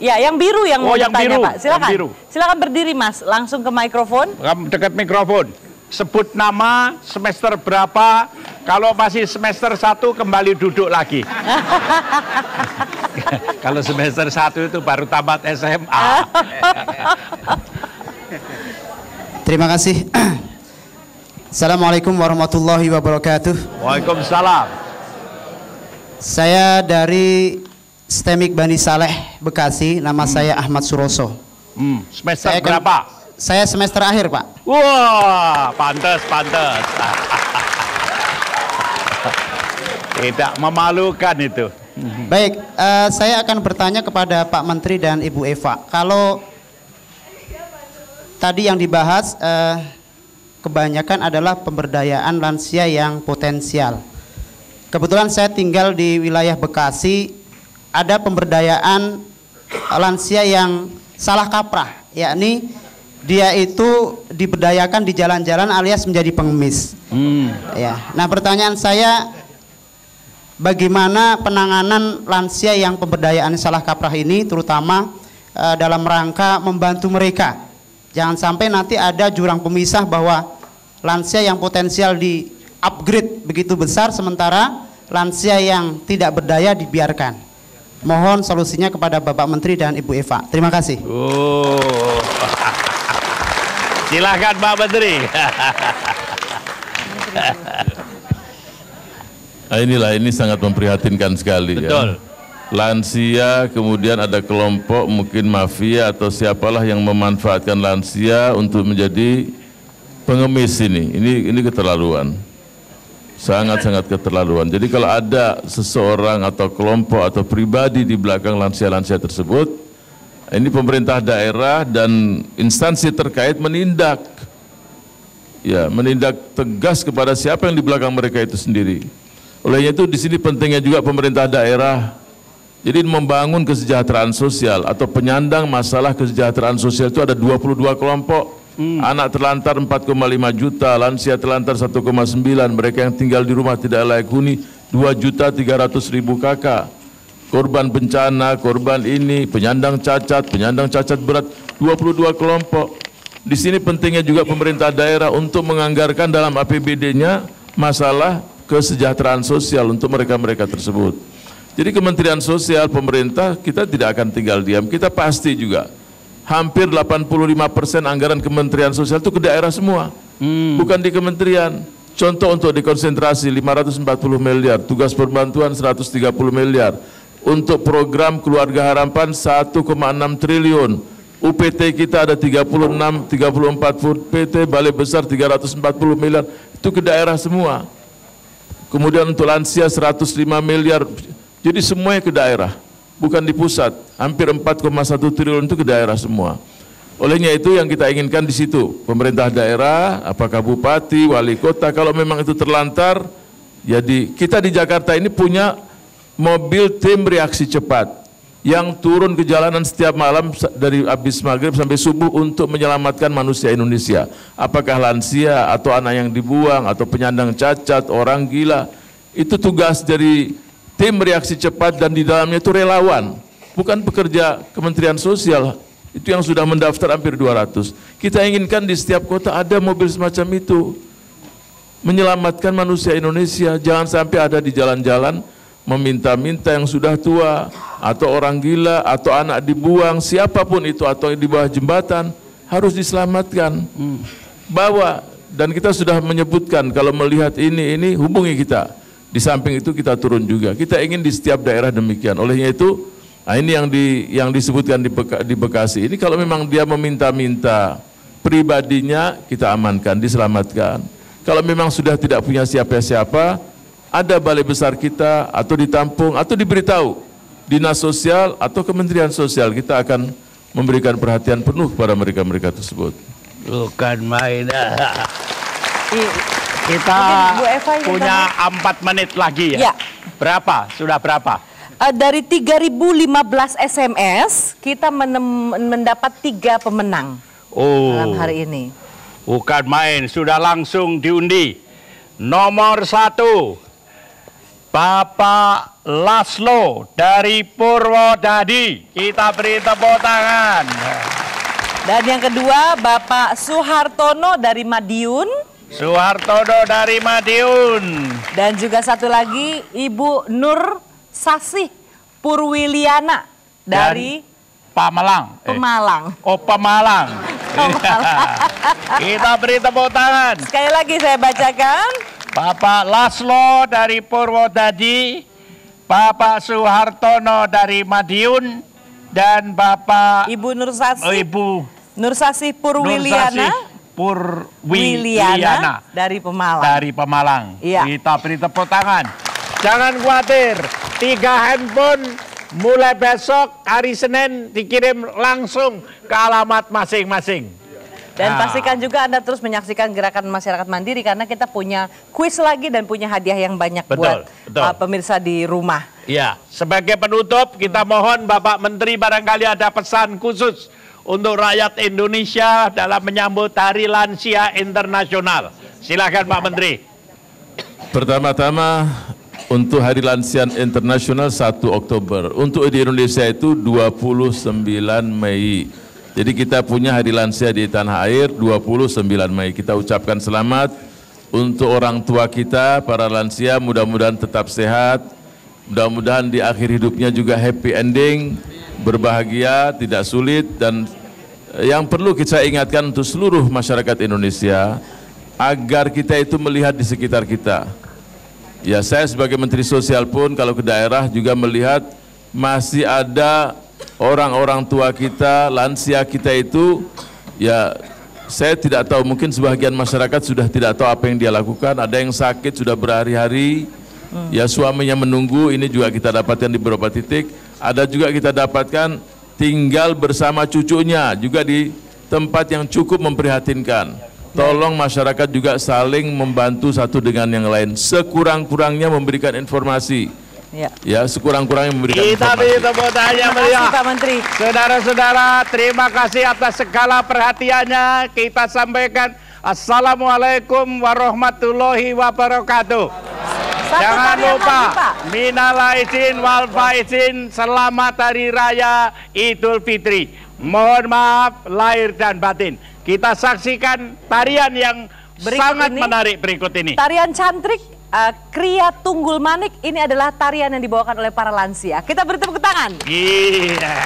Ya, yang biru yang mau yang bertanya biru, Pak. Silakan. yang biru. Silakan berdiri Mas, langsung ke mikrofon. Dekat mikrofon. Sebut nama, semester berapa. Kalau masih semester 1 kembali duduk lagi. Kalau semester 1 itu baru tamat SMA. Terima kasih. Assalamualaikum warahmatullahi wabarakatuh. Waalaikumsalam. Saya dari STEMIK Bani Saleh, Bekasi. Nama saya Ahmad Suroso. Semester berapa? Saya semester akhir, Pak. Wah, pantas. Tidak memalukan itu. Baik, saya akan bertanya kepada Pak Menteri dan Ibu Eva. Kalau tadi yang dibahas kebanyakan adalah pemberdayaan lansia yang potensial. Kebetulan saya tinggal di wilayah Bekasi, ada pemberdayaan lansia yang salah kaprah, yakni dia itu diberdayakan di jalan-jalan alias menjadi pengemis. Ya. Nah, pertanyaan saya, bagaimana penanganan lansia yang pemberdayaan salah kaprah ini, terutama dalam rangka membantu mereka? Jangan sampai nanti ada jurang pemisah bahwa lansia yang potensial di upgrade begitu besar, sementara lansia yang tidak berdaya dibiarkan. Mohon solusinya kepada Bapak Menteri dan Ibu Eva. Terima kasih. Silakan Pak Menteri. Ini sangat memprihatinkan sekali. Betul. Ya. Lansia, kemudian ada kelompok mungkin mafia atau siapalah yang memanfaatkan lansia untuk menjadi pengemis ini. Ini keterlaluan. Sangat-sangat keterlaluan. Jadi kalau ada seseorang atau kelompok atau pribadi di belakang lansia-lansia tersebut, ini pemerintah daerah dan instansi terkait menindak. Ya, menindak tegas kepada siapa yang di belakang mereka itu sendiri. Olehnya itu di sini pentingnya juga pemerintah daerah. Jadi membangun kesejahteraan sosial atau penyandang masalah kesejahteraan sosial itu ada 22 kelompok. Anak terlantar 4,5 juta, lansia terlantar 1,9, mereka yang tinggal di rumah tidak layak huni 2.300.000 kakak. Korban bencana, korban ini, penyandang cacat berat, 22 kelompok. Di sini pentingnya juga pemerintah daerah untuk menganggarkan dalam APBD-nya masalah kesejahteraan sosial untuk mereka-mereka tersebut. Jadi Kementerian Sosial, pemerintah, kita tidak akan tinggal diam, kita pasti juga. Hampir 85% anggaran Kementerian Sosial itu ke daerah semua, bukan di kementerian. Contoh untuk dikonsentrasi 540 miliar, tugas perbantuan 130 miliar, untuk program Keluarga Harapan 1,6 triliun, UPT kita ada 34 UPT, Balai Besar 340 miliar, itu ke daerah semua. Kemudian untuk lansia 105 miliar, jadi semuanya ke daerah. Bukan di pusat, hampir 4,1 triliun itu ke daerah semua. Olehnya itu yang kita inginkan di situ, pemerintah daerah, apakah bupati, wali kota, kalau memang itu terlantar, jadi kita di Jakarta ini punya mobil tim reaksi cepat yang turun ke jalanan setiap malam dari habis maghrib sampai subuh untuk menyelamatkan manusia Indonesia. Apakah lansia atau anak yang dibuang atau penyandang cacat, orang gila, itu tugas dari tim reaksi cepat dan di dalamnya itu relawan, bukan pekerja Kementerian Sosial, itu yang sudah mendaftar hampir 200. Kita inginkan di setiap kota ada mobil semacam itu, menyelamatkan manusia Indonesia. Jangan sampai ada di jalan-jalan meminta-minta yang sudah tua, atau orang gila, atau anak dibuang, siapapun itu, atau di bawah jembatan, harus diselamatkan. Bawa, dan kita sudah menyebutkan, kalau melihat ini hubungi kita. Di samping itu kita turun juga. Kita ingin di setiap daerah demikian. Olehnya itu, nah ini yang disebutkan di Bekasi. Ini kalau memang dia meminta-minta pribadinya, kita amankan, diselamatkan. Kalau memang sudah tidak punya siapa-siapa, ada balai besar kita atau ditampung atau diberitahu Dinas Sosial atau Kementerian Sosial, kita akan memberikan perhatian penuh kepada mereka-mereka tersebut. Bukan main. Kita punya 4 menit lagi ya? Berapa? Sudah berapa? Dari 3.015 SMS, kita mendapat 3 pemenang dalam hari ini. Bukan main, sudah langsung diundi. Nomor 1, Bapak Laslo dari Purwodadi. Kita beri tepuk tangan. Dan yang kedua, Bapak Suhartono dari Madiun. Suhartono dari Madiun. Dan juga satu lagi, Ibu Nur Sasih Purwiliana dari Pemalang. Pemalang. Oh, Pemalang. Kita beri tepuk tangan. Sekali lagi saya bacakan. Bapak Laslo dari Purwodadi, Bapak Suhartono dari Madiun, dan Bapak Ibu Nur Sasih. Ibu Nur Sasih Purwiliana. Purwiliana dari Pemalang. Dari Pemalang. Iya. Kita beri tepuk tangan. Jangan khawatir, 3 handphone mulai besok hari Senin dikirim langsung ke alamat masing-masing. Dan pastikan juga Anda terus menyaksikan Gerakan Masyarakat Mandiri karena kita punya kuis lagi dan punya hadiah yang banyak buat pemirsa di rumah. Ya, sebagai penutup kita mohon Bapak Menteri barangkali ada pesan khusus untuk rakyat Indonesia dalam menyambut Hari Lansia Internasional. Silakan Pak Menteri. Pertama-tama untuk Hari Lansia Internasional 1 Oktober. Untuk di Indonesia itu 29 Mei. Jadi kita punya Hari Lansia di tanah air 29 Mei. Kita ucapkan selamat untuk orang tua kita, para lansia, mudah-mudahan tetap sehat. Mudah-mudahan di akhir hidupnya juga happy ending, berbahagia, tidak sulit. Dan yang perlu kita ingatkan untuk seluruh masyarakat Indonesia, agar kita itu melihat di sekitar kita. Ya, saya sebagai Menteri Sosial pun kalau ke daerah juga melihat masih ada orang-orang tua kita, lansia kita itu, ya saya tidak tahu, mungkin sebagian masyarakat sudah tidak tahu apa yang dia lakukan. Ada yang sakit sudah berhari-hari, ya suaminya menunggu, ini juga kita dapatkan di beberapa titik. Ada juga kita dapatkan tinggal bersama cucunya, juga di tempat yang cukup memprihatinkan. Tolong masyarakat juga saling membantu satu dengan yang lain, sekurang-kurangnya memberikan informasi. Ya, sekurang-kurangnya memberikan Kita beri tepuk tangan meriah. Pak Menteri. Saudara-saudara, terima kasih atas segala perhatiannya. Kita sampaikan Assalamualaikum warahmatullahi wabarakatuh. Jangan lupa, minal aidin wal faizin, selamat Hari Raya Idul Fitri. Mohon maaf lahir dan batin. Kita saksikan tarian yang sangat menarik berikut ini. Tarian cantrik. Kriya Tunggul Manik ini adalah tarian yang dibawakan oleh para lansia. Kita beri tepuk tangan. Iya.